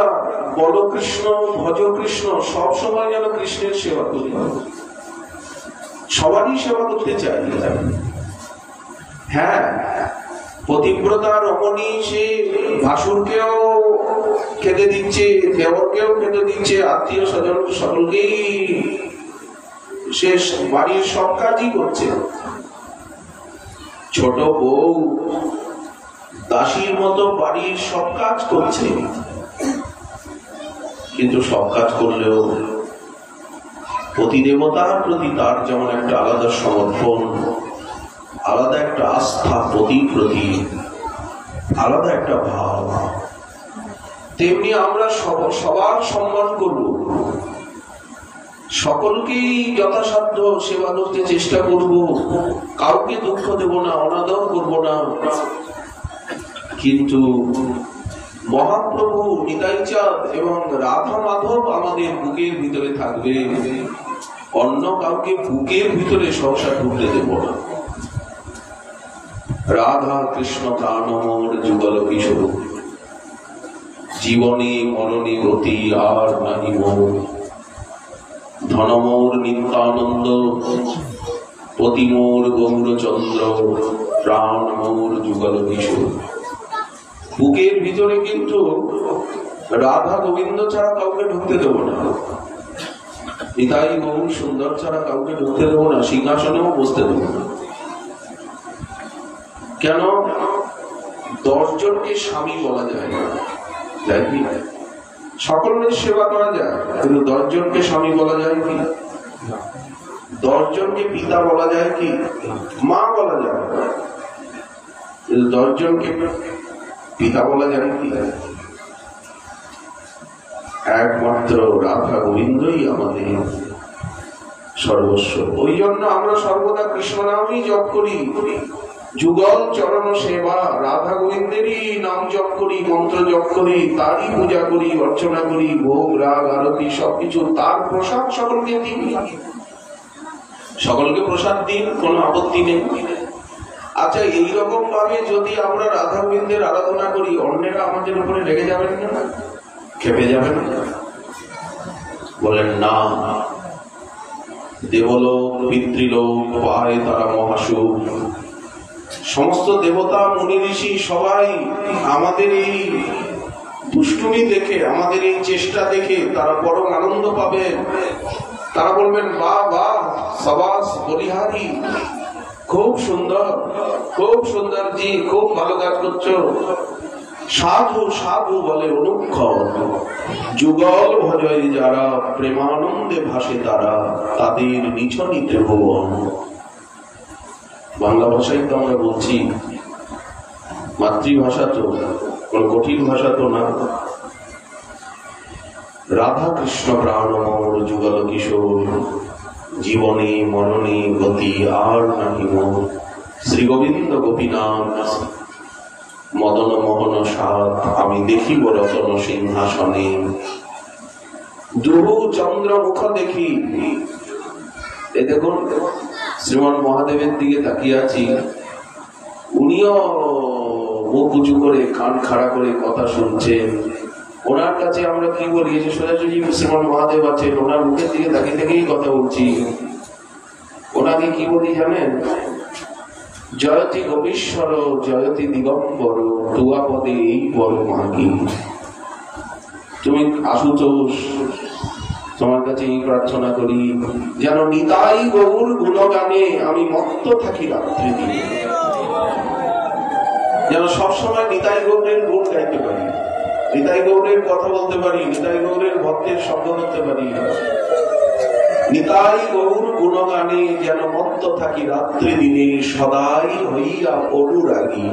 বল কৃষ্ণ, ভজ কৃষ্ণ, সব সময় যেন কৃষ্ণের সেবা করি, সবারই সেবা করতে চাই। হ্যাঁ, পতিব্রতা রমণী সে ভাসুরকেও খেতে দিচ্ছে, দেবরকেও খেতে দিচ্ছে, আত্মীয় স্বজন সকলকেই সে বাড়ির সব কাজই করছে। ছোট বউ দাসীর মতো বাড়ির সব কাজ করছে, কিন্তু সব কাজ করলেও পতিদেবতার প্রতি তার যেমন একটা আলাদা সমর্পণ, আলাদা একটা আস্থা, পতির প্রতি আলাদা একটা ভাব, তেমনি আমরা সবার সম্মান করব, সকলকেই যথাসাধ্য সেবা করতে চেষ্টা করব, কাউকে দুঃখ দেব না, অনাদর করব না। কিন্তু মহাপ্রভু নিতাই চাঁদ এবং রাধা মাধব আমাদের বুকের ভিতরে থাকবে, অন্য কাউকে বুকের ভিতরে সহসা ঢুকতে দেব না। রাধা কৃষ্ণ প্রাণমোর যুগল কিশোর, জীবনে মরণে গতি আর নাহি মোর, ধনমোর নিত্যানন্দ, পতিমোর গৌরচন্দ্র, প্রাণ মোর যুগল কিশোর। বুকের ভিতরে কিন্তু রাধা গোবিন্দ ছাড়া কাউকে ঢুকতে দেব না, নিতাই গৌর সুন্দর ছাড়া কাউকে ঢুকতে দেব না, সিংহাসনেও বসতে দেব না। কেন? 10 জনকে স্বামী বলা যায় না, যাই কি? সকলের সেবা করা যায়, কিন্তু 10 জনকে স্বামী বলা যায় কি? 10 জনকে পিতা বলা যায় কি? মা বলা যায়, কিন্তু 10 জনকে পিতা বলা যায় কি? একমাত্র রাধা গোবিন্দই আমাদের সর্বস্ব। ওই জন্য আমরা সর্বদা কৃষ্ণ নামই জপ করি, যুগল চরণ সেবা, রাধা গোবিন্দেরই নাম জপ করি, মন্ত্র জপ করি, তারই পূজা করি, অর্চনা করি, ভোগ রাগ আরতি সবকিছু তার প্রসাদ সকলকে দিন, সকলকে প্রসাদ দিন, কোনো আপত্তি নেই। আচ্ছা, এইরকম ভাবে যদি আমরা রাধা গোবিন্দের আরাধনা করি, অন্যেরা আমাদের উপরে রেগে যাবেন না, খেপে যাবেন না? বলেন না, দেবলোক পিতৃলোক পায় তারা মহাসুখ। সমস্ত দেবতা মুনি ঋষি সবাই আমাদের এই দুষ্টুমি দেখে, আমাদের এই চেষ্টা দেখে তারা বড় আনন্দ পাবেন। তারা বলবেন, বাহ বাহ, সাবাস বলিহারি, খুব সুন্দর, খুব সুন্দর জি, খুব ভালো কাজ করছো। সাধু সাধু বলে অনুক্ষণ, যুগল ভজয় যারা, প্রেমানন্দে ভাসে তারা, তাদের নিছনি ত্রিভুবন। বাংলা ভাষায় তো আমরা বলছি, মাতৃভাষা তো, কোন কঠিন ভাষা তো না। রাধা কৃষ্ণ প্রাণমোর যুগল কিশোর, জীবনে মরণে গতি আর নাহি মোর। শ্রী গোবিন্দ গোপীনাথ মদন মোহন সাত, আমি দেখিব রতন সিংহাসনে। দুহু চন্দ্র মুখ দেখি, এই দেখুন শ্রীমান মহাদেবের দিকে তাকিয়ে আছি, উনিও মুখ উঁচু করে কান খাড়া করে কথা শুনছেন। ওনার কাছে আমরা কি বলি, যে সোজাসুজি শ্রীমান মহাদেব আছেন, ওনার মুখের দিকে তাকিয়ে থেকেই কথা বলছি। ওনার আগে কি বলি জানেন? জয়তি গোপীশ্বর জয়তি দিগম্বর তুয়া পদে এই বড় মাগি। তুমি আশুতোষ, তোমার কাছে এই প্রার্থনা করি যেন নিতাই গৌর গুণগানে আমি মত্ত থাকি রাত্রি দিনে, যেন সবসময় নিতাই গৌরের গুণ গাইতে পারি, নিতাই গৌরের কথা বলতে পারি, নিতাই গৌরের ভক্তের শব্দ করতে পারি, নিতাই গৌর গুণগানে যেন মত্ত থাকি রাত্রি দিনে, সদাই হইয়া অনুরাগী।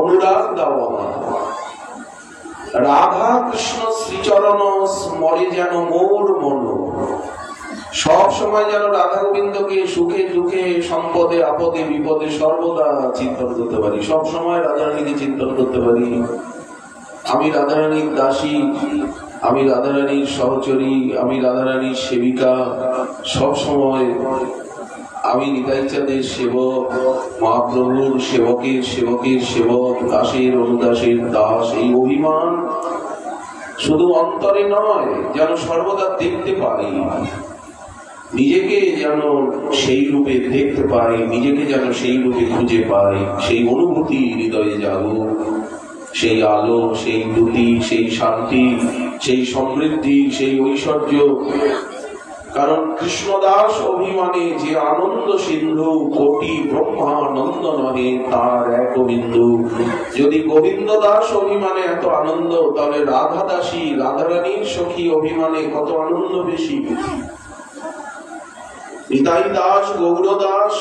অনুরাগ দাও আমার, রাধা কৃষ্ণ শ্রীচরণ স্মরে যেন মোর মন। সব সময় যেন রাধা গোবিন্দকে সুখে দুঃখে সম্পদে আপদে বিপদে সর্বদা চিন্তন করতে পারি, সব সময় রাধারানীকে চিন্তন করতে পারি। আমি রাধারানীর দাসী, আমি রাধারানীর সহচরী, আমি রাধারানীর সেবিকা। সব সময় আমি নিতাই চাঁদের সেবক, মহাপ্রভুর সেবকের সেবকের সেবক, দাসের অনুদাসের দাস। এই অভিমান শুধু অন্তরে নয়, যেন সর্বদা দেখতে পাই, নিজেকে যেন সেই রূপে দেখতে পাই, নিজেকে যেন সেই রূপে খুঁজে পাই। সেই অনুভূতি হৃদয়ে জাগুক, সেই আলো, সেই দ্যুতি, সেই শান্তি, সেই সমৃদ্ধি, সেই ঐশ্বর্য। কারণ কৃষ্ণদাস অভিমানে যে আনন্দ সিন্ধু, কোটি ব্রহ্মানন্দ নহে তার এক বিন্দু। যদি গোবিন্দ দাস অভিমানে এত আনন্দ, তাহলে রাধা দাসী রাধারানীর সখী অভিমানে কত আনন্দ বেশি। নিতাই দাস গৌর দাস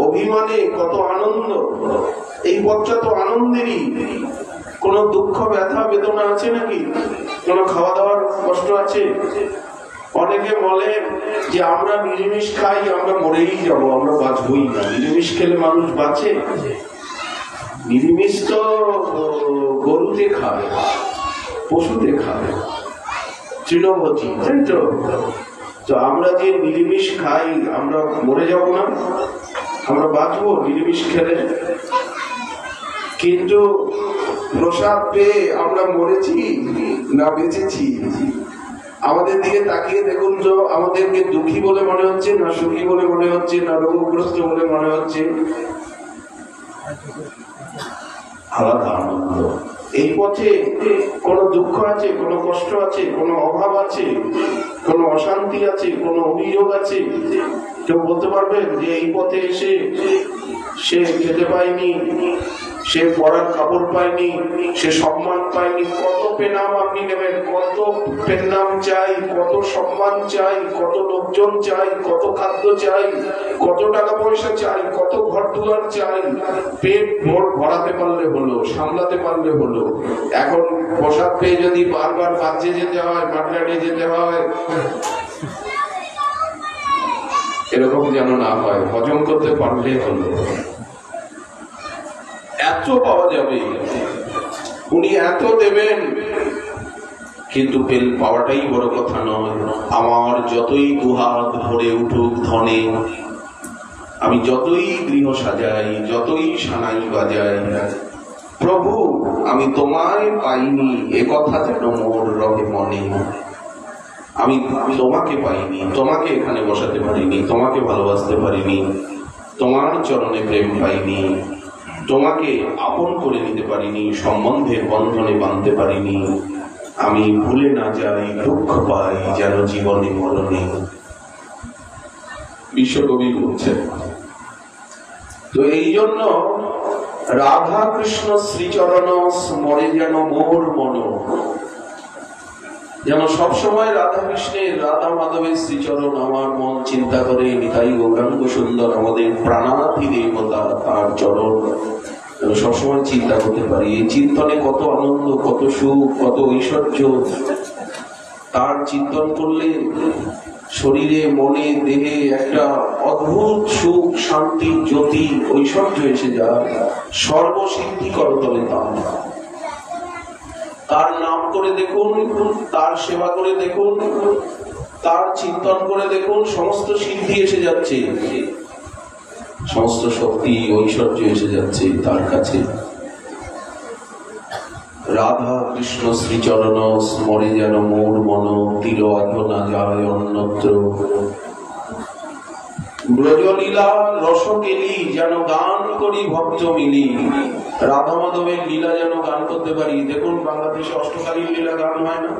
অভিমানে কত আনন্দ। এই পথটা তো আনন্দেরই। কোন দুঃখ ব্যথা বেদনা আছে নাকি? কোন খাওয়া দাওয়ার কষ্ট আছে? অনেকে বলে যে আমরা নিরামিষ খাই, আমরা মরেই যাবো, আমরা বাঁচবই না। নিরামিষ খেলে মানুষ বাঁচে? নিরামিষ তো গরুতে খায়, পশুতে খায়, তৃণভোজী, তাই তো? তো আমরা যে নিরামিষ খাই, আমরা মরে যাব না? আমরা বাঁচবো নিরামিষ খেলে? কিন্তু প্রসাদ পেয়ে আমরা মরেছি না বেঁচেছি? আমাদের দিকে তাকিয়ে দেখুন তো, আমাদেরকে দুঃখী বলে মনে হচ্ছে না সুখী বলে মনে হচ্ছে, না রোগগ্রস্ত বলে মনে হচ্ছে? আলাদা আনন্দ। এই পথে কোন দুঃখ আছে, কোন কষ্ট আছে, কোন অভাব আছে, কোন অশান্তি আছে, কোন অভিযোগ আছে? কেউ বলতে পারবেন যে এই পথে এসে সে খেতে পায়নি, সে পরার কাপড় পায়নি, সে সম্মান পায়নি? কত পেনাম আপনি নেবেন? কত পেনাম চাই, কত সম্মান চাই, কত লোকজন চাই, কত খাদ্য চাই, কত টাকা পয়সা চাই, কত ঘর দুয়ার চাই? পেট ভরাতে পারলে হলো, সামলাতে পারলে হলো। এখন প্রসাদ পেয়ে যদি বারবার বাজে যেতে হয়, মাঠঘাটে যেতে হয়, এরকম যেন না হয়। হজম করতে পারলে হলো। এত পাওয়া যাবে, উনি এত দেবেন, কিন্তু পাওয়াটাই বড় কথা নয়। আমার যতই দুহাত ভরে উঠুক ধনে, আমি যতই গৃহ সাজাই, যতই সানাই বাজাই, প্রভু আমি তোমায় পাইনি এ কথা যেন মোর রহে মনে। আমি তোমাকে পাইনি, তোমাকে এখানে বসাতে পারিনি, তোমাকে ভালোবাসতে পারিনি, তোমার চরণে প্রেম পাইনি, তোমাকে আপন করে নিতে পারিনি, সম্বন্ধের বন্ধনে বাঁধতে পারিনি। আমি ভুলে না যাই, দুঃখ পাই যেন জীবনে মরণে। বিশ্বকবি বলছেন। তো এই জন্য রাধা কৃষ্ণ শ্রীচরণ স্মরে যেন মোর মন, যেন সবসময় রাধা কৃষ্ণের, রাধা মাধবের শ্রীচরণ আমার মন চিন্তা করে। নিতাই গৌরাঙ্গ সুন্দর আমাদের প্রাণানাথী দেবতা, তার চরণ সবসময় চিন্তা করতে পারি। এই চিন্তনে কত আনন্দ, কত সুখ, কত ঐশ্বর্য। তার চিন্তন করলে শরীরে, মনে, দেহে একটা অদ্ভুত সুখ, শান্তি, জ্যোতি, ঐশ্বর্য এসে যায়। সর্বসিদ্ধি করতলে তার নাম করে দেখুন, তার সেবা করে দেখুন, তার চিন্তন করে দেখুন, সমস্ত সিদ্ধি এসে যাচ্ছে, সমস্ত শক্তি ঐশ্বর্য এসে যাচ্ছে তার কাছে। রাধা কৃষ্ণ শ্রীচরণ স্মরে যেন মোর মন, তীর আধ না যায় অন্যত্র। ব্রজলীলা রসকেলি যেন গান করি ভক্ত মিলি। রাধা মাধবের লীলা যেন গান করতে পারি। দেখুন বাংলাদেশে অষ্টকালীর লীলা গান হয় না,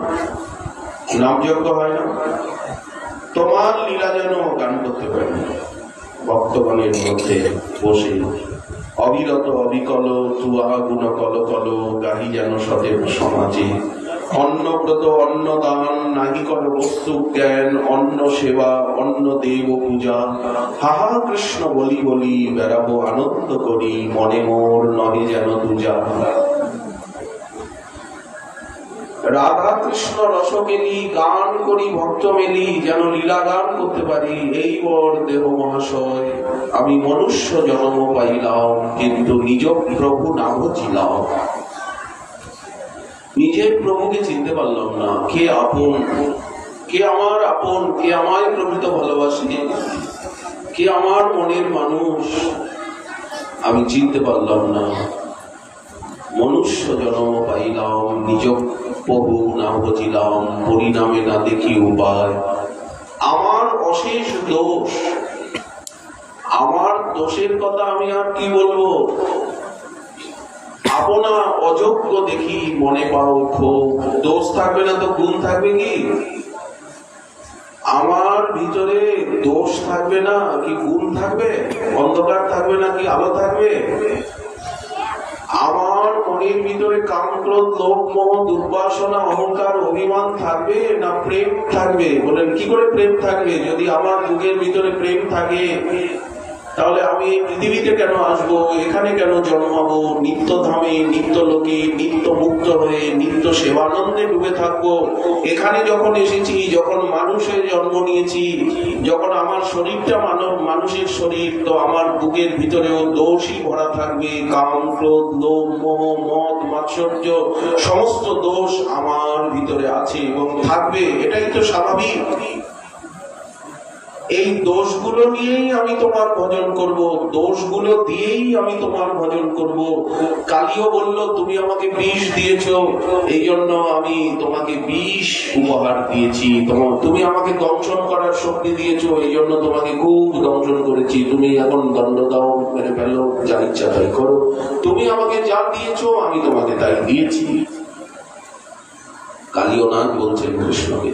নামযজ্ঞ হয় না, তোমার লীলা যেন গান করতে পারি ভক্তগণের মধ্যে বসে। অবিরত অবিকল তুয়া গুণ কল কল গাহি যেন সতেব সমাজে। অন্নব্রত অন্নদান নাহি কর বস্তু জ্ঞান, অন্ন সেবা অন্ন দেব পূজা। হাহা কৃষ্ণ বলি বলি বেড়াবো আনন্দ করি, মনে মোর নহে যেন তুজা। রাধা কৃষ্ণ রসকেলি গান করি ভক্ত মেলি, যেন লীলা গান করতে পারি। এই বর দেহ মহাশয় আমি মনুষ্য জন্ম পাইলাম, কিন্তু নিজ প্রভু না বুঝিলাম। নিজের প্রভুকে চিনতে পারলাম না। কে আপন, কে আমার আপন, কে আমায় প্রকৃত ভালোবাসে, কে আমার মনের মানুষ আমি চিনতে পারলাম না। মনুষ্য জন্ম পাইলাম, নিজ প্রভু না বুঝিলাম, পরিণামে না দেখি উপায়। আমার অশেষ দোষ, আমার দোষের কথা আমি আর কি বলবো। আপনা অযোগ্য দেখি মনে পাও ক্ষোভ। দোষ থাকবে না তো গুণ থাকবে কি? আমার ভিতরে দোষ থাকবে না কি গুণ থাকবে? অন্ধকার থাকবে না কি আলো থাকবে? আমার মনের ভিতরে কাম ক্রোধ লোভ মোহ দুর্বাসনা অহংকার অভিমান থাকবে না প্রেম থাকবে? বলেন কি করে প্রেম থাকবে? যদি আমার বুকের ভিতরে প্রেম থাকে তাহলে আমি পৃথিবীতে কেন আসবো, এখানে কেন জন্মাবো? নিত্য ধামে নিত্য লোকে নিত্য মুক্ত হয়ে নিত্য সেবানন্দে ডুবে থাকবো। এখানে যখন এসেছি, যখন মানুষের জন্ম নিয়েছি, যখন আমার শরীরটা মানুষের শরীর, তো আমার বুকের ভিতরেও দোষই ভরা থাকবে। কাম ক্রোধ লোভ মোহ মদ মাৎসর্য সমস্ত দোষ আমার ভিতরে আছে এবং থাকবে, এটাই তো স্বাভাবিক। এই দোষগুলো নিয়েই আমি তোমার ভজন করব, দোষগুলো দিয়েই আমি তোমার ভজন করব। কালীও বলল তুমি আমাকে বিষ দিয়েছো, এই জন্য আমি তোমাকে বিষ উপহার দিয়েছি। তুমি আমাকে দংশন করার শক্তি দিয়েছো, এই জন্য তোমাকে খুব দংশন করেছি। তুমি এখন দণ্ড দাও, মেরে ফেলো, যা ইচ্ছা তাই করো। তুমি আমাকে যা দিয়েছো আমি তোমাকে তাই দিয়েছি। কালীও না বলছেন কৃষ্ণকে।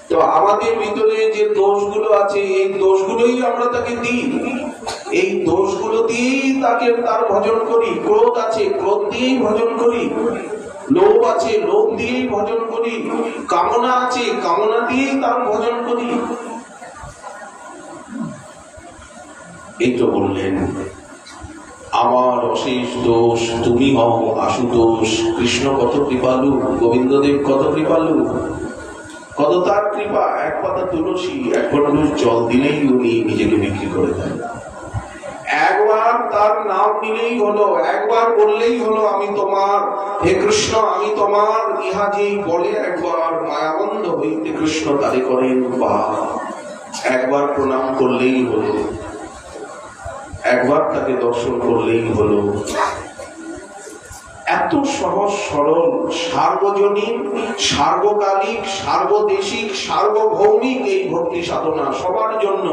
তো আমাদের ভিতরে যে দোষগুলো আছে, এই দোষগুলোই আমরা তাকে দিই, এই দোষগুলো দিয়েই তাকে তার ভজন করি। ক্রোধ আছে, ক্রোধ দিয়েই ভজন করি। লোভ আছে, লোভ দিয়েই ভজন করি। কামনা আছে, কামনা দিয়েই তার ভজন করি। এই তো বললেন আমার অশেষ দোষ, তুমি হও আশুতোষ। কৃষ্ণ কত কৃপালু, গোবিন্দদেব কত কৃপালু, কত তার কৃপা। এক পাতা তুলসী, এক বটল জল দিলেই উনি নিজেকে বিক্রি করে দেন। একবার তার নাম নিলেই হলো, একবার বললেই হলো আমি তোমার, হে কৃষ্ণ আমি তোমার। ইহা যেই বলে একবার মায়াবন্ধ হইতে কৃষ্ণ তারে করেন বা। একবার প্রণাম করলেই হলো, একবার তাকে দর্শন করলেই হলো। এত সহজ সরল, সার্বজনীন, সার্বকালিক, সার্বদেশিক, সার্বভৌমিক এই ভক্তি সাধনা সবার জন্য,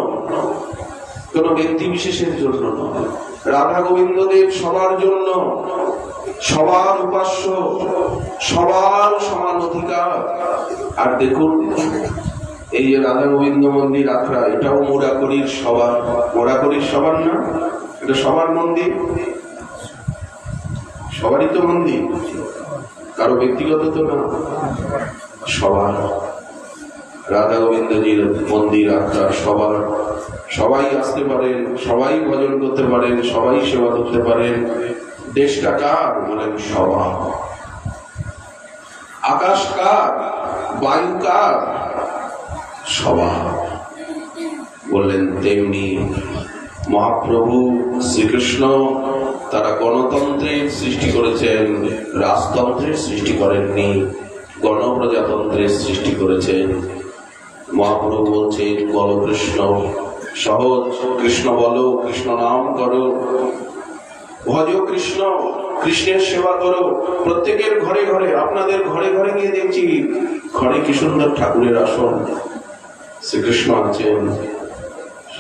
কোন ব্যক্তি বিশেষের জন্য নয়। রাধা গোবিন্দদেব সবার জন্য, সবার উপাস্য, সবার সমান অধিকার। আর দেখুন এই যে রাধা গোবিন্দ মন্দির আখড়া, এটাও মোরাকড়ির সবার। মোরাকড়ির সবার না, এটা সবার মন্দির, সবারই তো মন্দির, কারো ব্যক্তিগত তো না, সবার। রাধা গোবিন্দজির মন্দির আখড়া সবার, সবাই আসতে পারেন, সবাই ভজন করতে পারেন, সবাই সেবা করতে পারেন। দেশটা কার? বলেন সবার। আকাশ কার? বায়ু কার? সবার। বললেন তেমনি মহাপ্রভু শ্রীকৃষ্ণ তারা গণতন্ত্রের সৃষ্টি করেছেন, রাজতন্ত্রের সৃষ্টি করেননি, গণপ্রজাতন্ত্রের সৃষ্টি করেছেন। মহাপ্রভু বলছেন বলো কৃষ্ণ, সহজ কৃষ্ণ বলো, কৃষ্ণ নাম করো, ভজ কৃষ্ণ, কৃষ্ণের সেবা করো। প্রত্যেকের ঘরে ঘরে, আপনাদের ঘরে ঘরে গিয়ে দেখছি ঘরে কি সুন্দর ঠাকুরের আসন, শ্রীকৃষ্ণ আছেন,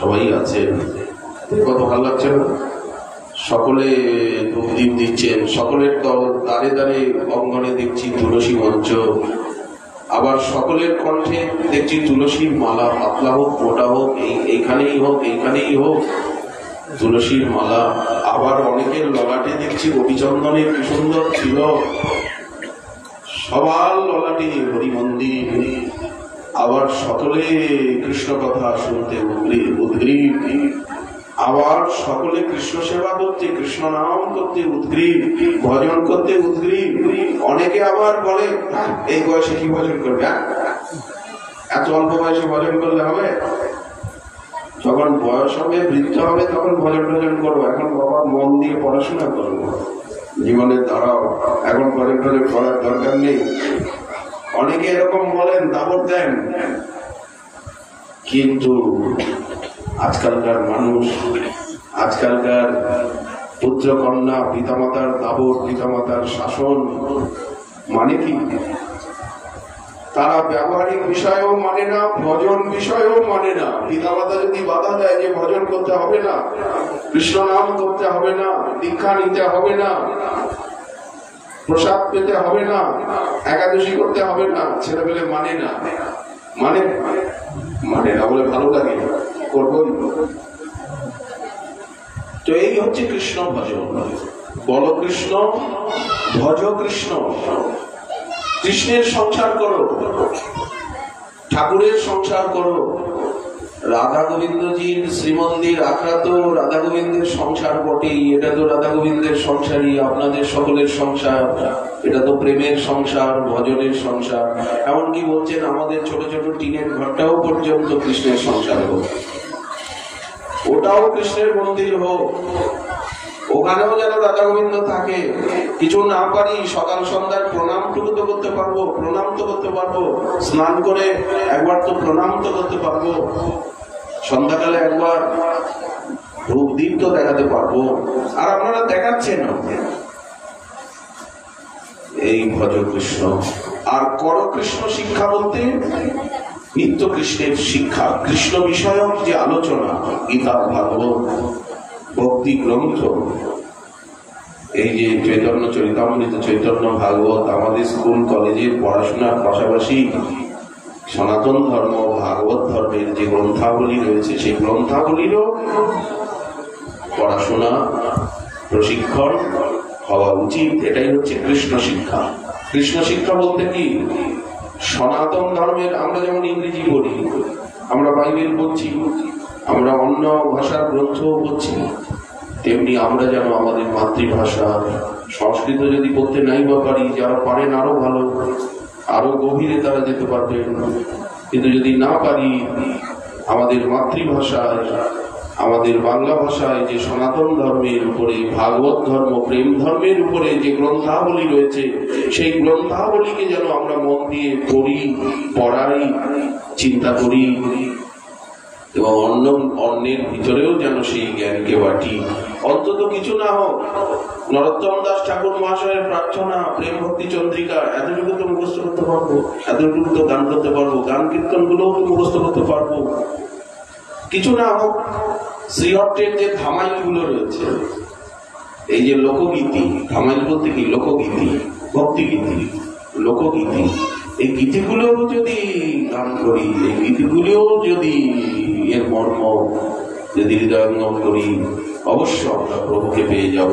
সবাই আছেন, কত ভালো লাগছে না? সকলে ধূপদীপ দিচ্ছেন, সকলের দাঁড়ে দাঁড়ে অঙ্গনে দেখছি তুলসী মঞ্চ, আবার সকলের কণ্ঠে দেখছি তুলসীর মালা, পাতলা হোক মোটা হোক, এইখানেই হোক এইখানেই হোক তুলসীর মালা। আবার অনেকের ললাটে দেখছি অভিচন্দনের কি সুন্দর ছিল, সবার ললাটে হরিমন্দির। আবার সকলে কৃষ্ণ কথা শুনতে উদ্গ্রীব, আবার সকলে কৃষ্ণ সেবা করতে, কৃষ্ণ নাম করতে উদ্গ্রীব, ভজন করতে উদ্গ্রীব। অনেকে আবার বলে এই বয়সে কি ভজন করবে, এত অল্প বয়সে ভজন করলে হবে? যখন বয়স হবে, বৃদ্ধ হবে, তখন ভজন টজন করবো। এখন বাবা মন দিয়ে পড়াশোনা করবো, জীবনে দাঁড়াও, এখন ভজন টজন করার দরকার নেই। অনেকে এরকম বলেন, দাবর দেন। কিন্তু আজকালকার মানুষ, আজকালকার পুত্র কন্যা, পিতামাতার দাবর, পিতামাতার শাসন মানে কি? তারা ব্যবহারিক বিষয়েও মানে না, ভজন বিষয়েও মানে না। পিতামাতা যদি বাধা দেয় যে ভজন করতে হবে না, কৃষ্ণ নাম করতে হবে না, দীক্ষা নিতে হবে না, প্রসাদ পেতে হবে না, একাদশী করতে হবে না, ছেলেবেলে মানে না। মানে না বলে ভালো লাগে, করবই। তো এই হচ্ছে কৃষ্ণ ভজন। বল কৃষ্ণ, ভজ কৃষ্ণ। কৃষ্ণের সংসার করো, ঠাকুরের সংসার করো। রাধা গোবিন্দজির শ্রীমন্দির আখড়া তো রাধা গোবিন্দের সংসার বটেই, এটা তো রাধা গোবিন্দের সংসারই, আপনাদের সকলের সংসার। এটা তো প্রেমের সংসার, ভজনের সংসার। এমনকি বলছেন আমাদের ছোট ছোট টিনের ঘরটাও পর্যন্ত কৃষ্ণের সংসার হোক, ওটাও কৃষ্ণের মন্দির হোক, ওখানেও যেন রাধা গোবিন্দ থাকে। কিছু না পারি, সকাল সন্ধ্যার প্রণামটুকু তো করতে পারবো, প্রণাম তো করতে পারবো, স্নান করে একবার তো প্রণাম তো করতে পারবো, সন্ধ্যাকালে একবার ধূপ দীপ তো দেখাতে পারবো। আর আপনারা দেখাচ্ছেন। এই ভজ কৃষ্ণ। আর কর কৃষ্ণ শিক্ষা বলতে নিত্য কৃষ্ণের শিক্ষা, কৃষ্ণ বিষয়ক যে আলোচনা, গীতা, ভাগবত, ভক্তি গ্রন্থ, এই যে চৈতন্য চরিতামৃত, চৈতন্য ভাগবত, আমাদের স্কুল কলেজের পড়াশোনার পাশাপাশি সনাতন ধর্ম, ভাগবত ধর্মের যে গ্রন্থাবলী রয়েছে, সেই গ্রন্থাবলীরও পড়াশোনা, প্রশিক্ষণ হওয়া উচিত। এটাই হচ্ছে কৃষ্ণ শিক্ষা। কৃষ্ণ শিক্ষা বলতে কি? সনাতন ধর্মের, আমরা যেমন ইংরেজি পড়ি, আমরা বাইবেল পড়ছি, আমরা অন্য ভাষার গ্রন্থ পড়ছি, তেমনি আমরা যেন আমাদের মাতৃভাষা সংস্কৃত যদি পড়তে নাই বা পারি, যারা পারেন আরো ভালো, আরো গভীরে তারা যেতে পারবেন। কিন্তু যদি না পারি, আমাদের মাতৃভাষায়, আমাদের বাংলা ভাষায় যে সনাতন ধর্মের উপরে, ভাগবত ধর্ম, প্রেম ধর্মের উপরে যে গ্রন্থাবলী রয়েছে, সেই গ্রন্থাবলীকে যেন আমরা মন দিয়ে পড়ি, পড়াই, চিন্তা করি, এবং অন্যের ভিতরেও যেন সেই জ্ঞানকে বাটি। অন্তত কিছু না হোক, নরোত্তম দাস ঠাকুর মহাশয়ের প্রার্থনা, প্রেম ভক্তি চন্দ্রিকা, এতটুকু তো মুখস্থ করতে পারবো, এতটুকু তো গান করতে পারবো, গান কীর্তন গুলোও তো মুখস্থ করতে পারবো। কিছু না হোক, শ্রীহট্টের যে ধামাইল গুলো রয়েছে, এই যে লোকগীতি, ধামাইল বলতে কি? লোকগীতি, ভক্তিগীতি, লোকগীতি, এই গীতিগুলো যদি গান করি, এই গীতিগুলো যদি এর মর্ম যদি হৃদয়ঙ্গম করি, অবশ্য আমরা প্রভুকে পেয়ে যাব,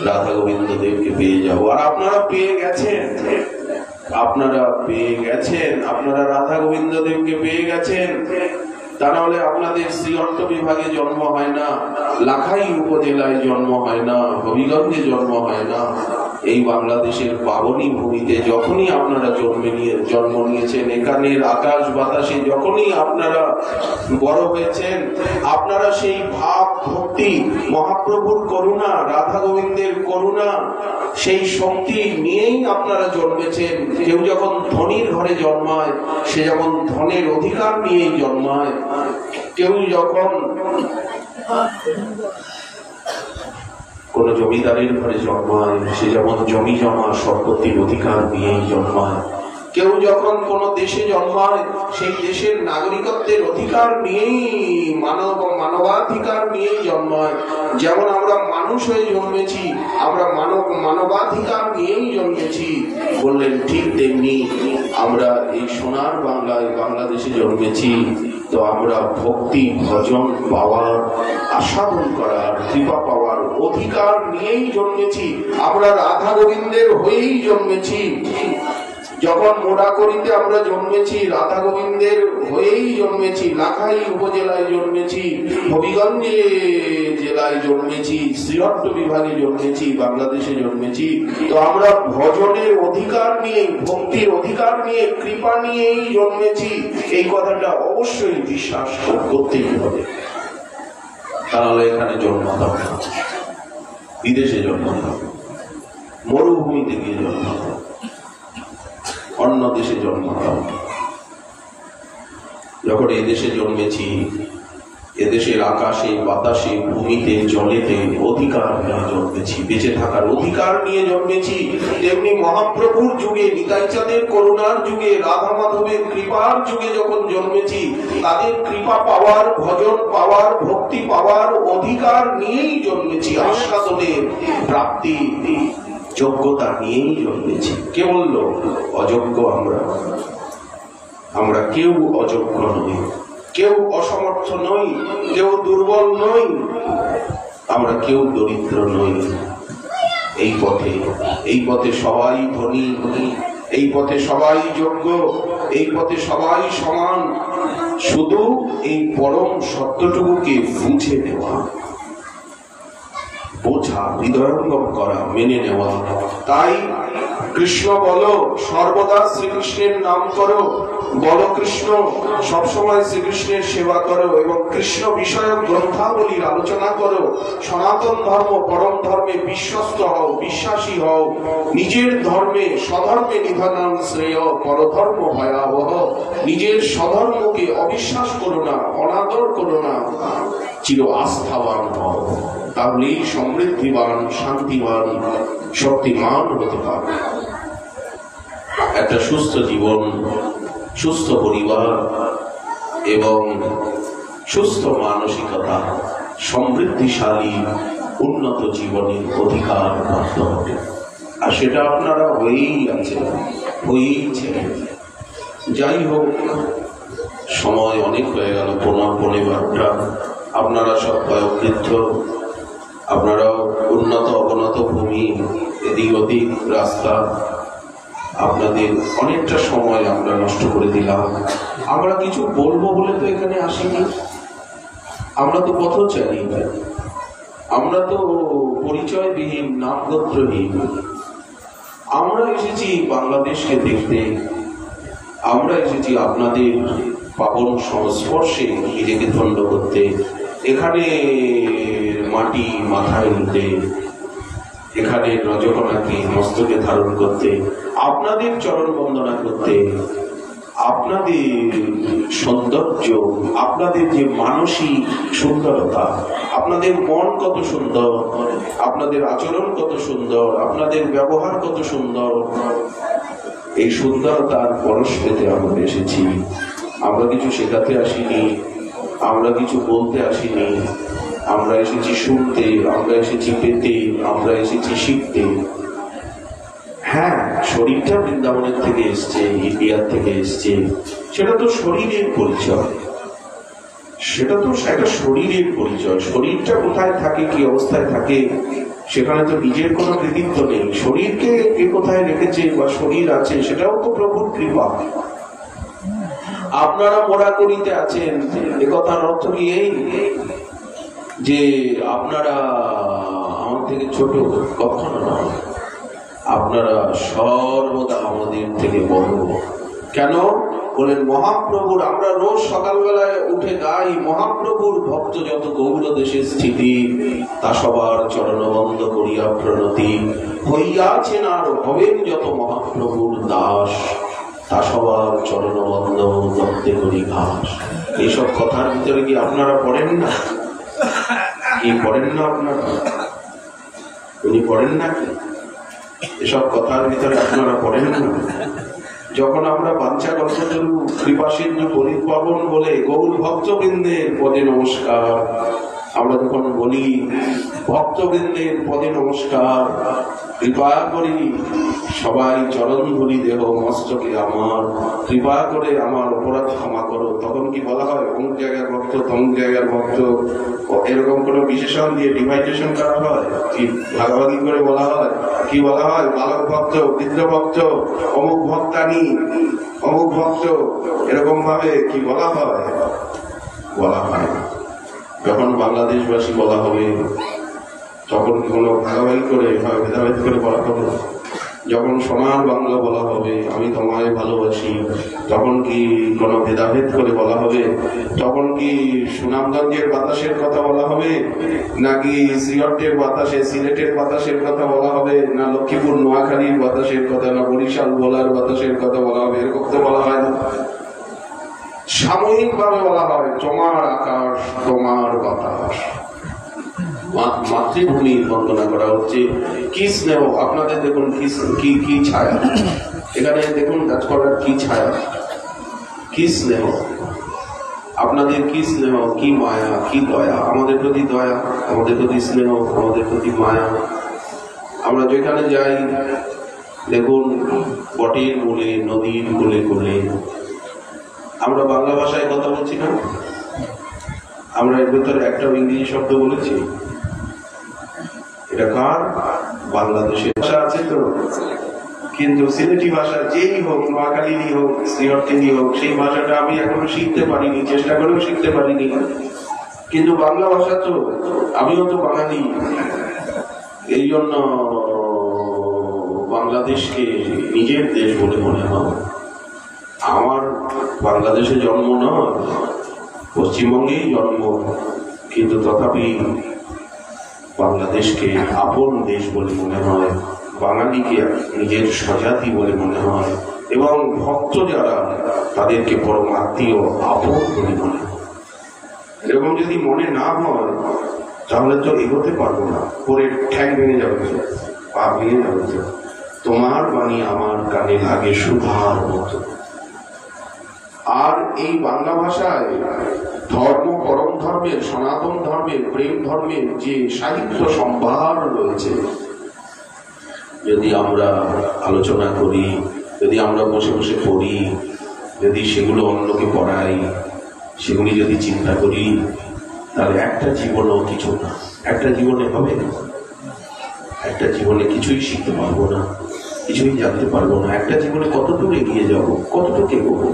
রাধা গোবিন্দ দেবকে পেয়ে যাব। আর আপনারা পেয়ে গেছেন, আপনারা পেয়ে গেছেন, আপনারা রাধা গোবিন্দ দেবকে পেয়ে গেছেন। তা নাহলে আপনাদের শ্রীহট্ট বিভাগে জন্ম হয় না, লাখাই উপজেলায় জন্ম হয় না, হবিগঞ্জে জন্ম হয় না। এই বাংলাদেশের পাবনী ভূমিতে যখনই আপনারা জন্ম নিয়েছেন, এখানের আকাশ বাতাসে যখনই আপনারা বড় হয়েছেন, আপনারা সেই ভাব ভক্তি, মহাপ্রভুর করুণা, রাধা গোবিন্দের করুণা, সেই শক্তি নিয়েই আপনারা জন্মেছেন। কেউ যখন ধনীর ঘরে জন্মায়, সে যেমন ধনের অধিকার নিয়েই জন্মায়। কেউ যখন কোন জমিদারের ঘরে জন্মায়, সে যেমন জমি জমা সম্পত্তির অধিকার নিয়েই জন্মায়। কেউ যখন কোন দেশে জন্মায় সেই দেশের নাগরিকত্বের অধিকার নিয়েই মানবাধিকার নিয়েই জন্মায়। যেমন আমরা মানুষ হয়ে জন্মেছি, আমরা মানবাধিকার নিয়েই জন্মেছি, বললেন ঠিক তেমনি আমরা এই সোনার বাংলায় বাংলাদেশে জন্মেছি, তো আমরা ভক্তি ভজন পাওয়ার, আস্বাদন করার, কৃপা পাওয়ার অধিকার নিয়েই জন্মেছি। আমরা রাধা গোবিন্দের হয়েই জন্মেছি। যখন মোড়াকড়িতে আমরা জন্মেছি, রাধা গোবিন্দের হয়েই জন্মেছি। লাখাই উপজেলায় জন্মেছি, হবিগঞ্জে জেলায় জন্মেছি, শ্রীহট্ট বিভাগে জন্মেছি, বাংলাদেশে জন্মেছি। তো আমরা ভজনের অধিকার নিয়ে, ভক্তির অধিকার নিয়ে, কৃপা নিয়েই জন্মেছি। এই কথাটা অবশ্যই বিশ্বাস করতেই হবে, তাহলে এখানে জন্মাতে হবে, বিদেশে জন্মাতে হবে, মরুভূমিতে গিয়ে জন্মাতে হবে, অন্য দেশে জন্মাতে হবে। যখন এদেশে জন্মেছি, এদেশের আকাশে, বাতাসে, ভূমিতে, জলেতে অধিকার নিয়ে জন্মেছি, বেঁচে থাকার অধিকার নিয়ে জন্মেছি। তেমনি মহাপ্রভুর যুগে, নিতাই চাঁদের করুণার যুগে, রাধা মাধবের কৃপার যুগে যখন জন্মেছি, তাদের কৃপা পাওয়ার, ভজন পাওয়ার, ভক্তি পাওয়ার অধিকার নিয়েই জন্মেছি। আস্বাদনের প্রাপ্তি যোগ্যতা নিয়েই জন্মেছি। কে বললো অযোগ্য? আমরা কেউ অযোগ্য নই, কেউ অসমর্থ নই, কেউ দুর্বল নই, আমরা কেউ দরিদ্র নই। এই পথে সবাই ধনী, এই পথে সবাই যোগ্য, এই পথে সবাই সমান। শুধু এই পরম সত্যটুকুকে বুঝে নেওয়া, বোঝা, হৃদয়ঙ্গম করা, মেনে নেওয়া। তাই কৃষ্ণ বলো, সর্বদা শ্রীকৃষ্ণের নাম করো, বলো কৃষ্ণ, সবসময় শ্রীকৃষ্ণের সেবা করো এবং কৃষ্ণ বিষয়ক গ্রন্থাবলীর আলোচনা করো। সনাতন ধর্ম, পরম ধর্মে বিশ্বস্ত হও, বিশ্বাসী হও। নিজের ধর্মে, স্বধর্মে নিধানাং শ্রেয়, পরধর্ম ভয়াবহ। নিজের স্বধর্মকে অবিশ্বাস করো না, অনাদর করো না, চির আস্থাবান হও, তাহলেই সমৃদ্ধিবান, শান্তিবান, শক্তিমান হতে পারবে। একটা সুস্থ জীবন, সুস্থ পরিবার এবং সুস্থ মানসিকতা, সমৃদ্ধিশালী উন্নত জীবনের অধিকার প্রাপ্ত হবে। আর সেটা আপনারা হয়েই আছেন, হয়েইছেন। যাই হোক, সময় অনেক হয়ে গেল, 12:15। আপনারা সব বয়োবৃদ্ধ, আপনারা উন্নত অবনত ভূমি, এদিক ওদিক রাস্তা, আপনাদের অনেকটা সময় আমরা নষ্ট করে দিলাম। আমরা কিছু বলবো বলে তো এখানে আসিনি, আমরা তো পথচারী, আমরা তো পরিচয়বিহীন, নামগোত্রহীন। আমরা এসেছি বাংলাদেশকে দেখতে, আমরা এসেছি আপনাদের পাবন সংস্পর্শে নিজেকে ধন্য করতে, এখানে মাটি মাথায় নিতে, এখানে রজকণাকে মস্তকে ধারণ করতে, আপনাদের চরণ বন্দনা করতে, আপনাদের সৌন্দর্য, আপনাদের যে মানসিক সুন্দরতা, আপনাদের মন কত সুন্দর, আপনাদের আচরণ কত সুন্দর, আপনাদের ব্যবহার কত সুন্দর, এই সুন্দরতার পরশ পেতে আমরা এসেছি। আমরা কিছু শেখাতে আসিনি, আমরা কিছু বলতে আসিনি, আমরা এসেছি শুনতে, আমরা এসেছি পেতে, আমরা এসেছি শিখতে। হ্যাঁ, শরীরটা বৃন্দাবনের থেকে এসছে, ইন্ডিয়ার থেকে এসছে, সেটা তো শরীরের পরিচয়, সেটা তো একটা শরীরের পরিচয়। শরীরটা কোথায় থাকে, কি অবস্থায় থাকে, সেখানে তো নিজের কোনো কৃতিত্ব নেই। শরীরকে কে কোথায় রেখেছে বা শরীর আছে, সেটাও তো প্রভুর কৃপা। আপনারা মোড়াকড়িতে আছেন, এ কথার অর্থ কি এই যে আপনারা আমার থেকে ছোট? কখনো না, আপনারা সর্বদা আমাদের থেকে বড়। কেন বলেন? মহাপ্রভুর, আমরা রোজ সকালবেলায় উঠে গাই, মহাপ্রভুর ভক্ত যত গৌর দেশে স্থিতি, তা সবার চরণবন্ধ করিয়া প্রণতি, হইয়াছেন আর হবেন যত মহাপ্রভুর দাস, তা সবার চরণবন্ধ দত্তে করি ঘাস। এইসব কথার ভিতরে কি আপনারা পড়েন না? কি পড়েন না আপনারা? উনি পড়েন না কি? এসব কথার ভিতরে আপনারা পড়েন না? যখন আমরা বাঞ্ছা কল্পতরু কৃপা সিন্ধু পরিত পাবন বলে গৌর ভক্তবৃন্দের পদে নমস্কার, আমরা যখন বলি ভক্তবৃন্দের পদে নমস্কার, কৃপা করি সবাই চরণ ধরি দেহ মস্তকে আমার, কৃপা করে আমার অপরাধ ক্ষমা করো, তখন কি বলা হয় অমুক জায়গার ভক্ত তমুক জায়গার ভক্ত, এরকম কোনো বিশেষণ দিয়ে ডিভাইডেশন করা হয় কি ভাগাভাগি করে বলা হয়? কি বলা হয়? বালক ভক্ত, বৃদ্ধ ভক্ত, অমুক ভক্তানি, অমুক ভক্ত, এরকম ভাবে কি বলা হয়? বলা হয়। যখন বাংলাদেশবাসী বলা হবে তখন কি কোনো ভাগাভাগি করে ভেদাভেদ করে বলা হবে? যখন সোনার বাংলা বলা হবে, আমি তোমায় ভালোবাসি, তখন কি কোনো ভেদাভেদ করে বলা হবে? তখন কি সুনামগঞ্জের বাতাসের কথা বলা হবে, নাকি সিলেটের বাতাসে সিলেটের বাতাসের কথা বলা হবে, না লক্ষ্মীপুর নোয়াখালীর বাতাসের কথা, না বরিশাল ভোলার বাতাসের কথা বলা হবে? এরকম তো বলা হয় না। সাময়িক ভাবে বলা হয় তোমার আকাশ তোমার বাতাস। মাতৃভূমি বন্দনা করা হচ্ছে। কি স্নেহ! আপনাদের দেখুন কি কি ছায়া, এখানে দেখুন গাছপালার কি ছায়া, কি স্নেহ আপনাদের, কি স্নেহ, কি মায়া, কি দয়া, আমাদের প্রতি দয়া, আমাদের প্রতি স্নেহ, আমাদের প্রতি মায়া। আমরা যেখানে যাই দেখুন বটের মূলে, নদীর কোলে কোলে। আমরা বাংলা ভাষায় কথা বলছি না, আমরা এর ভেতরে একটা ইংরেজি শব্দ বলেছি। এটা কার? বাংলাদেশের ভাষা আছে তো, কিন্তু সিলেটি ভাষা যেই হোক, নোয়াখালীরই হোক, শ্রীহট্টেরই হোক, সেই ভাষাটা আমি এখনো শিখতে পারিনি, চেষ্টা করেও শিখতে পারিনি। কিন্তু বাংলা ভাষা তো, আমিও তো বাঙালি, এই জন্য বাংলাদেশকে নিজের দেশ বলে মনে হয়। আমার বাংলাদেশে জন্ম নয়, পশ্চিমবঙ্গেই জন্ম, কিন্তু তথাপি বাংলাদেশকে আপন দেশ বলে মনে হয়, বাঙালিকে নিজের স্বজাতি বলে মনে হয়, এবং ভক্ত যারা তাদেরকে পরম আত্মীয় আপন বলে মনে হয়। এরকম যদি মনে না হয় তাহলে তো এগোতে পারবো না, পরে ঠ্যাং ভেঙে যাবে, পা ভেঙে যাবে। তোমার বাণী আমার কানে লাগে সুধার মতো। আর এই বাংলা ভাষায় ধর্ম, পরম ধর্মের, সনাতন ধর্মের, প্রেম ধর্মের যে সাহিত্য সম্ভার রয়েছে, যদি আমরা আলোচনা করি, যদি আমরা বসে বসে পড়ি, যদি সেগুলো অন্যকে পড়াই, সেগুলি যদি চিন্তা করি, তাহলে একটা জীবনও কিছু না, একটা জীবনে হবে না, একটা জীবনে কিছুই শিখতে পারবো না, কিছুই জানতে পারবো না। একটা জীবনে কতটুকু এগিয়ে যাবো, কতটুকু এগোবো?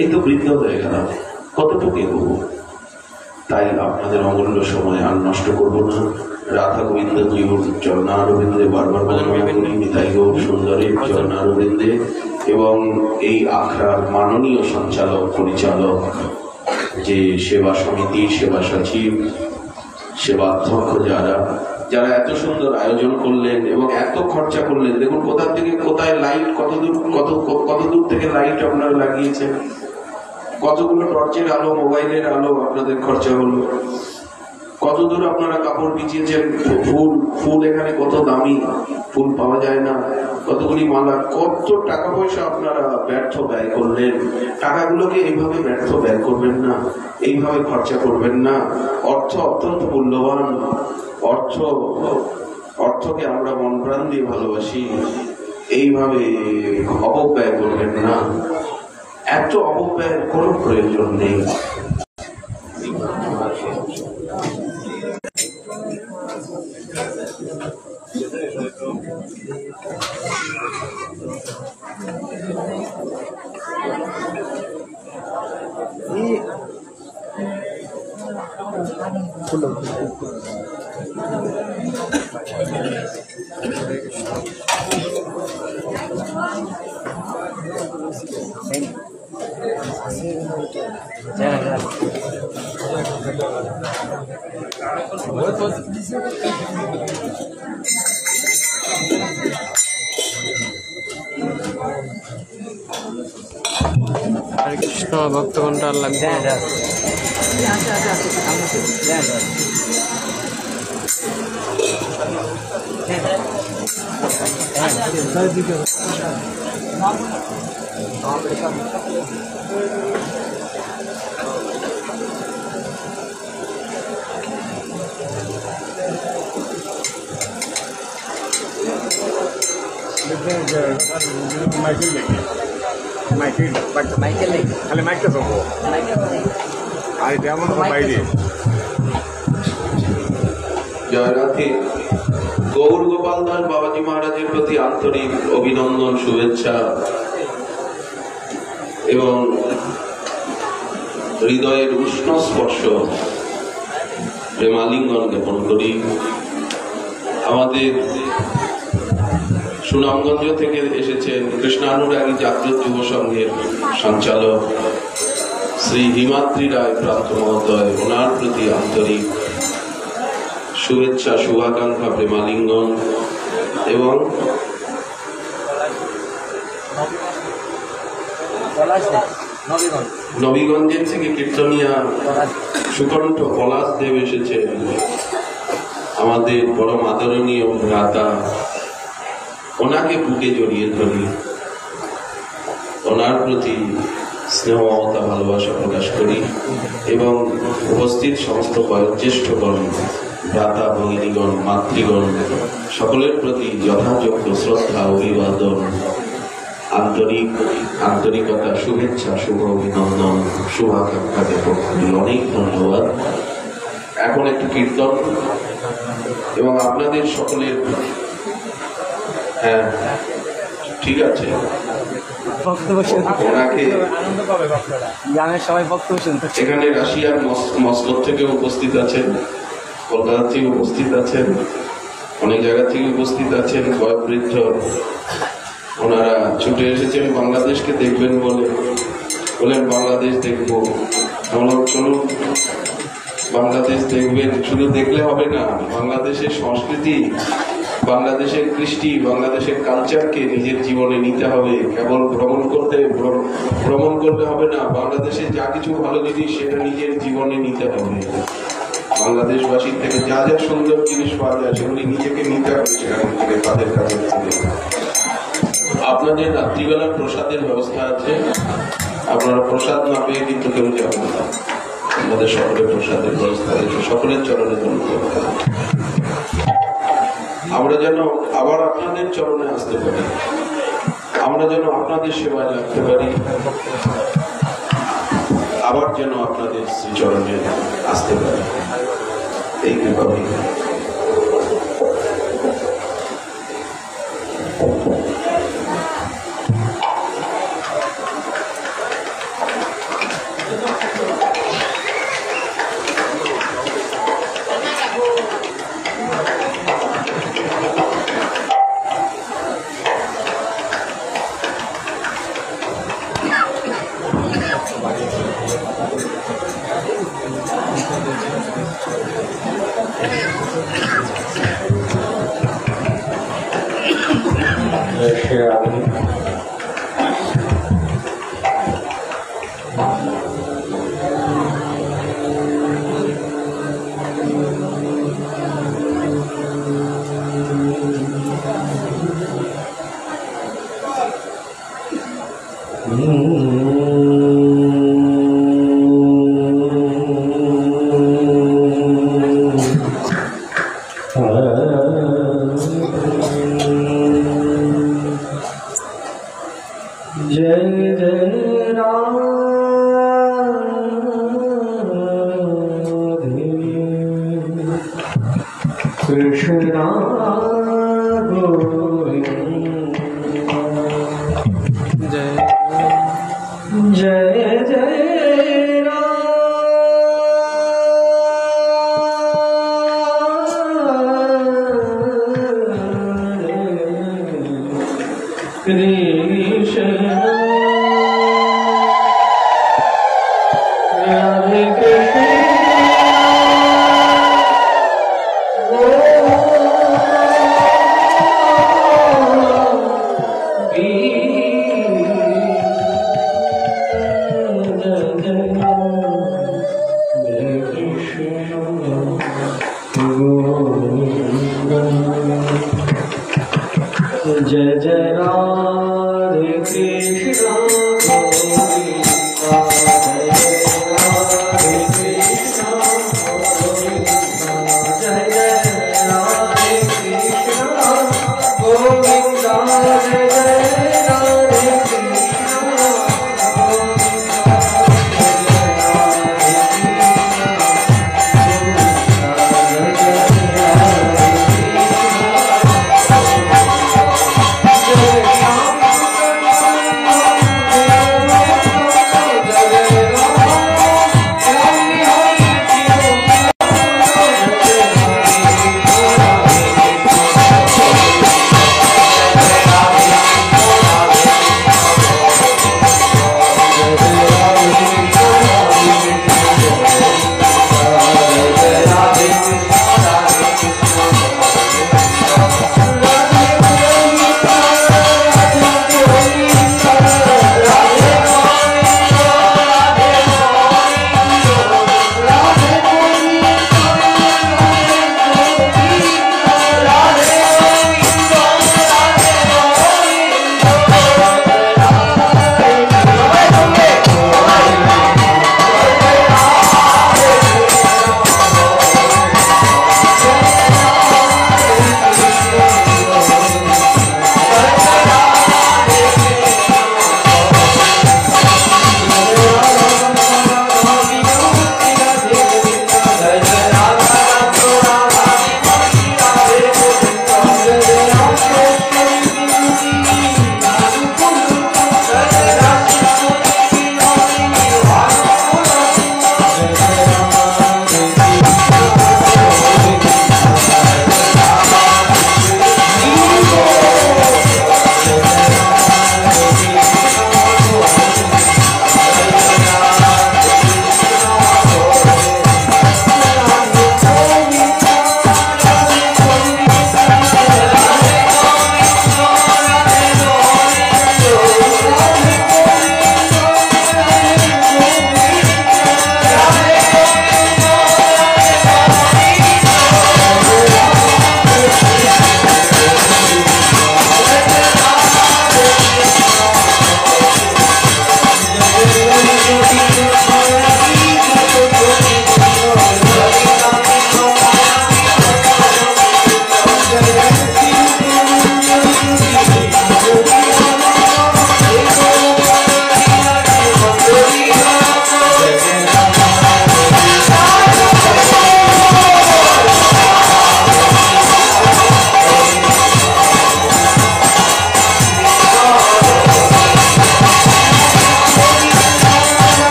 এই তো বৃদ্ধ হয়ে গেলাম, কতটুকু এগোবো? তাই আপনাদের অমূল্য সময় আর নষ্ট করবো না। রাধা গোবিন্দ জিউর চরণারবিন্দে বারবার নিতাই গৌর সুন্দরের চরণারবিন্দে, এবং এই আখড়ার মাননীয় সঞ্চালক পরিচালক, যে সেবা সমিতি, সেবা সচিব, সেবা অধ্যক্ষ, যারা এত সুন্দর আয়োজন করলেন এবং এত খরচা করলেন। দেখুন কোথা থেকে কোথায় লাইট, কত দূর থেকে লাইট আপনারা লাগিয়েছেন, কতগুলো টর্চের আলো, মোবাইলের আলো আপনাদের খরচা হলো, কত দূর আপনারা কাপড় বিছিয়েছেন, ফুল এখানে কত দামি, ফুল পাওয়া যায় না, কতগুলি মালা, কত টাকা পয়সা আপনারা ব্যর্থ ব্যয় করলেন। টাকাগুলোকে এইভাবে ব্যর্থ ব্যয় করবেন না, এইভাবে খরচা করবেন না। অর্থ অত্যন্ত মূল্যবান, অর্থকে আমরা মন প্রাণ দিয়ে ভালোবাসি, এইভাবে অপব্যয় করবেন না। এত অপব্যয়ের কোনো প্রয়োজন নেই। हरे कृष्ण भक्तगण लगता है। খালি মাইকটা চলবো আর তেমন বাইরে জয় রাধে। গৌর গোপাল দাস বাবাজি মহারাজের প্রতি আন্তরিক অভিনন্দন, শুভেচ্ছা এবং হৃদয়ের উষ্ণ স্পর্শ প্রেমালিঙ্গন জ্ঞাপন করি। আমাদের সুনামগঞ্জ থেকে এসেছেন কৃষ্ণানুরাগী জাগ্রত যুব সংঘের সঞ্চালক শ্রী হিমাদ্রি রায় প্রান্ত মহোদয়, ওনার প্রতি আন্তরিক শুভেচ্ছা, শুভাকাঙ্ক্ষা, প্রেমালিঙ্গন এবং নবীগঞ্জের থেকে কীর্তনিয়া সুকণ্ঠ পলাশ দেব এসেছেন, আমাদের পরম আদরণীয় ভ্রাতা। ওনাকে বুকে জড়িয়ে ধরি, ওনার প্রতি স্নেহ মমতা ভালোবাসা প্রকাশ করি এবং উপস্থিত সমস্ত বয়োজ্যেষ্ঠগণ, ভ্রাতা ভগিনীগণ, মাতৃগণ সকলের প্রতি যথাযোগ্য শ্রদ্ধা, অভিবাদন, আন্তরিকতা, শুভেচ্ছা, শুভ অভিনন্দন, শুভাকাঙ্ক্ষা জ্ঞাপন করি। অনেক ধন্যবাদ। এখন একটু কীর্তন এবং আপনাদের সকলের, হ্যাঁ ঠিক আছে, ওনাকে এখানে রাশিয়ার মস্কো থেকে উপস্থিত আছেন, কলকাতা থেকে উপস্থিত আছেন, অনেক জায়গা থেকে উপস্থিত আছেন বয়োবৃদ্ধ। ওনারা ছুটে এসেছেন বাংলাদেশকে দেখবেন বলেন বাংলাদেশ দেখবো। আমরা চলুন, বাংলাদেশ দেখবেন। শুধু দেখলে হবে না, বাংলাদেশের সংস্কৃতি, বাংলাদেশের কৃষ্টি, বাংলাদেশের কালচারকে নিজের জীবনে নিতে হবে। কেবল ভ্রমণ করলে হবে না, বাংলাদেশে যা কিছু ভালো জিনিস সেটা নিজের জীবনে নিতে হবে। বাংলাদেশবাসীর থেকে যা যা সুন্দর জিনিস পাওয়া যায় সেগুলি নিজেকে নিতে হবে সেখান থেকে, তাদের কাছে থেকে। আপনাদের রাত্রিবেলা প্রসাদের ব্যবস্থা আছে, আপনারা প্রসাদ না পেয়ে কিন্তু কেউ যাবেন না। আমাদের সকলের প্রসাদের ব্যবস্থা আছে, সকলের চরণে ধন্যবাদ। আমরা যেন আবার আপনাদের চরণে আসতে পারি, আমরা যেন আপনাদের সেবায় লাগতে পারি, আবার যেন আপনাদের শ্রীচরণে আসতে পারি, এই কৃপাই। Hare Krishna, Govinda Jai Hare Krishna, Jai Jai Hare Krishna, Govinda Jai Jai Hare Krishna, Hare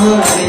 Hare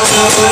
Hare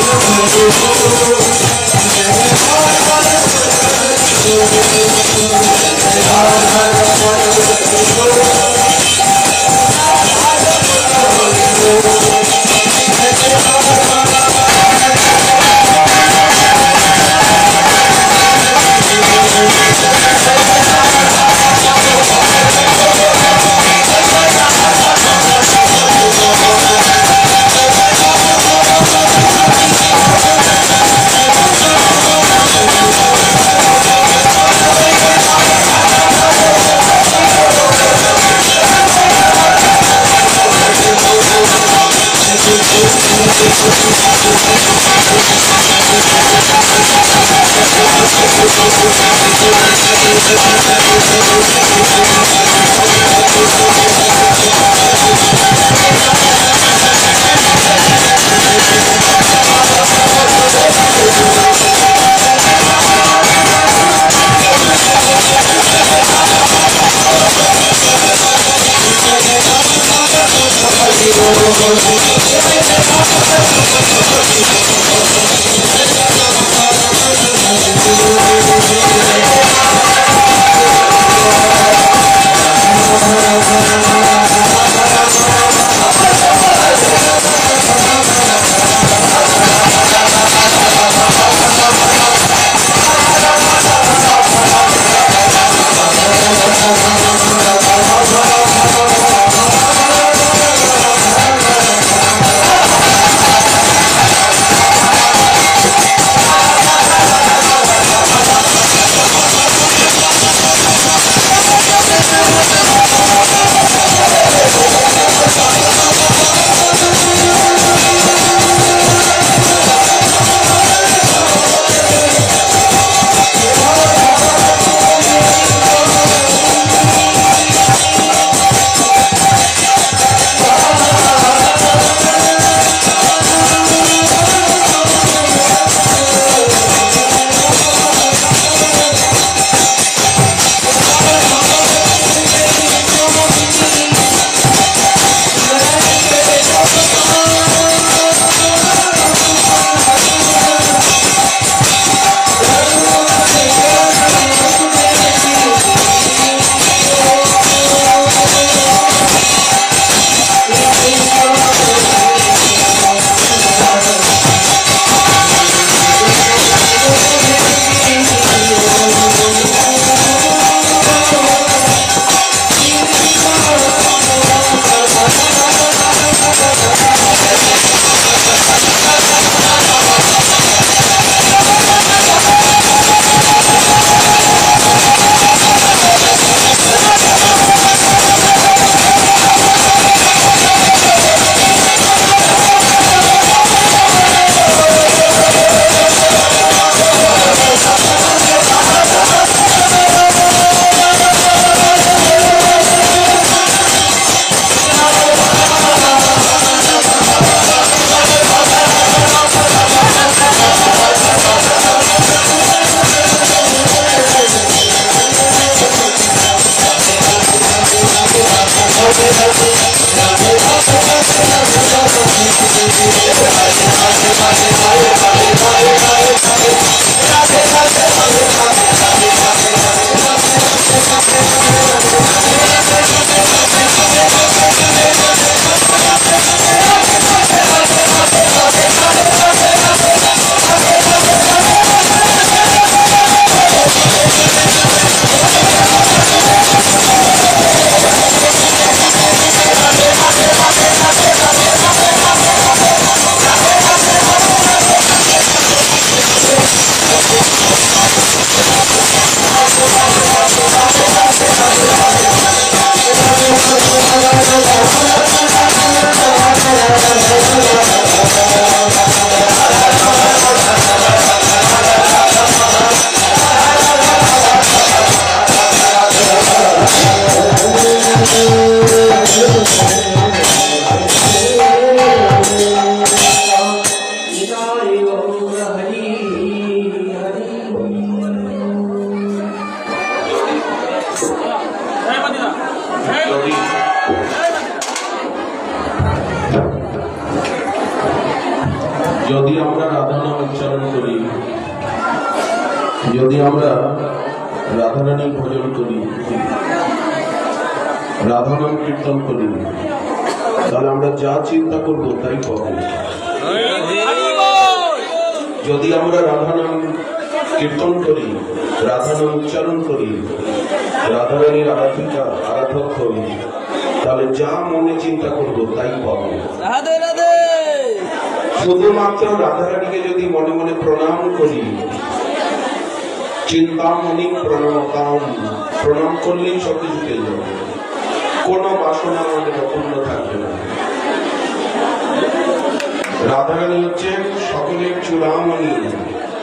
যদি আমরা রাধা নাম উচ্চারণ করি, যদি আমরা রাধারানীর ভজন করি, রাধা নাম কীর্তন করি, তাহলে আমরা যা চিন্তা করবো তাই পাবো। যদি আমরা রাধা নাম কীর্তন করি, রাধা নাম উচ্চারণ করি, রাধারানীর আরাধক করি, তাহলে যা মনে চিন্তা করবো তাই পাবো। শুধুমাত্র রাধারানীকে যদি মনে মনে প্রণাম করি, চিন্তামণি প্রণতাম, প্রণাম করলেই সবকিছু পেয়ে যাবে, কোন বাসনা আমাদের অপূর্ণ থাকবে না। রাধারানী হচ্ছেন সকলের চূড়ামণি,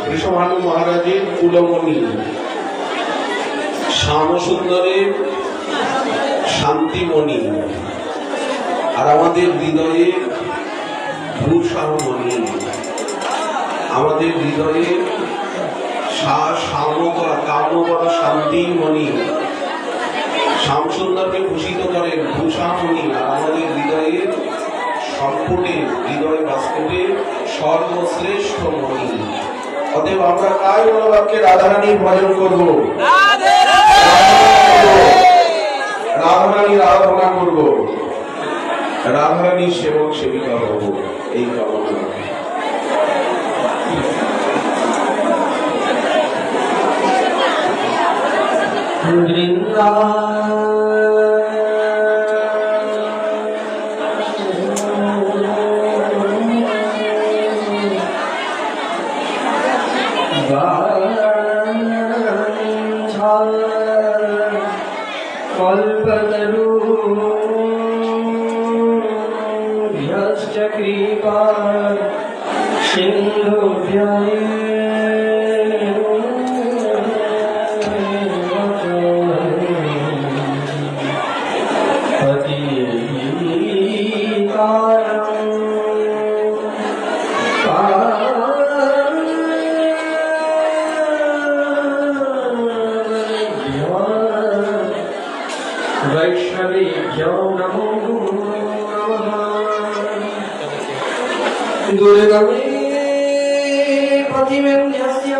বৃষভানু মহারাজের কুলমণি, শ্যামসুন্দরের শান্তিমণি, আর আমাদের হৃদয়ে ভূষামণি, আমাদের হৃদয়ে কামবর শান্তিমণি। শ্যামসুন্দরকে ভূষিত করেন ভূষামণি, আর আমাদের হৃদয়ে সম্পুটে, হৃদয় বাস্তবে সর্বশ্রেষ্ঠ মণি। অতএব আমরা কার মনোভাবকে রাধারানীর ভজন করব, রাধারানীর আরাধনা করব, রাধারানীর সেবক সেবিকা হব, এই কামনা। कृपा सिंधुभ्यो वैष्णवेभ्यो नमो दुर्गमे पतिमेन्द्रस्य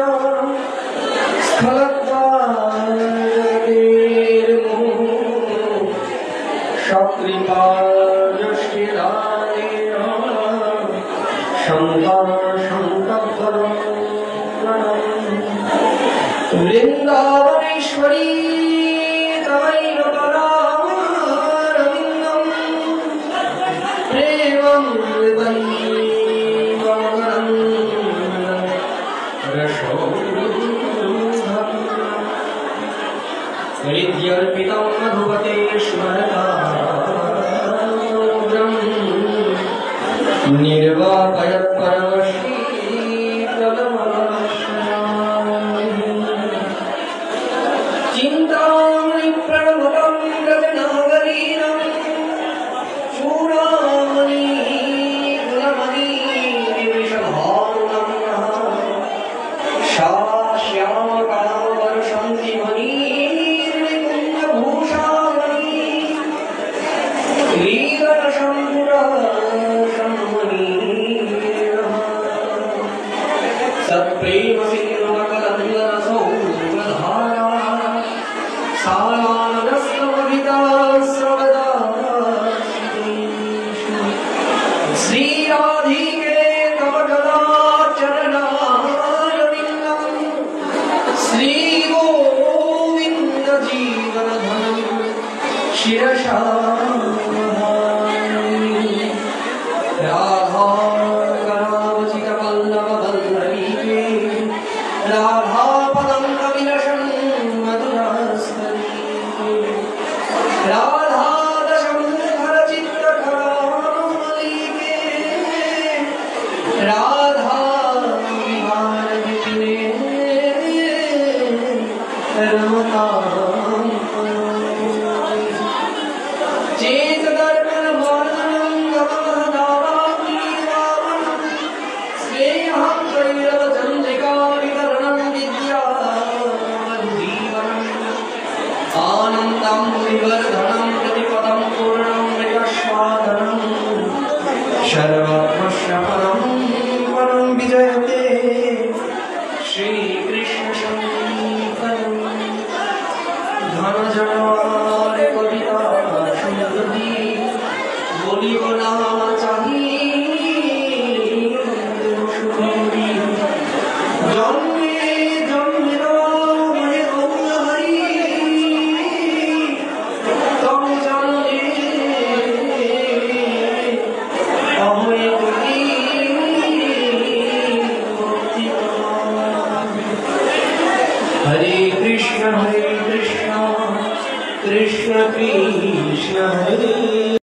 स्थलद्वारकेर्मुहुः सकृपादृष्टिदानेन शङ्करं वृन्दावनेश्वरी तवैव परारविन्दं प्रेमं हृद्यर्पितं मधुपते स्मरताम् निर्वापयत् परमश्री चिन्तामणि प्रणमतं गगनागरीरं चूडामणि कुलमणि विषभानुनं श्यामकामवर्षन्ति मणि सत्प्रेम सिंहकलन्दरसौ धारा सारानस्तमभिता सर्वदा श्रीराधिके तव कदाचरणारविन्दं श्रीगोविन्द जीवनधनं शिरसा सर्वस्वपरं परं কৃষ্ণ কৃষ্ণ কৃষ্ণ হরে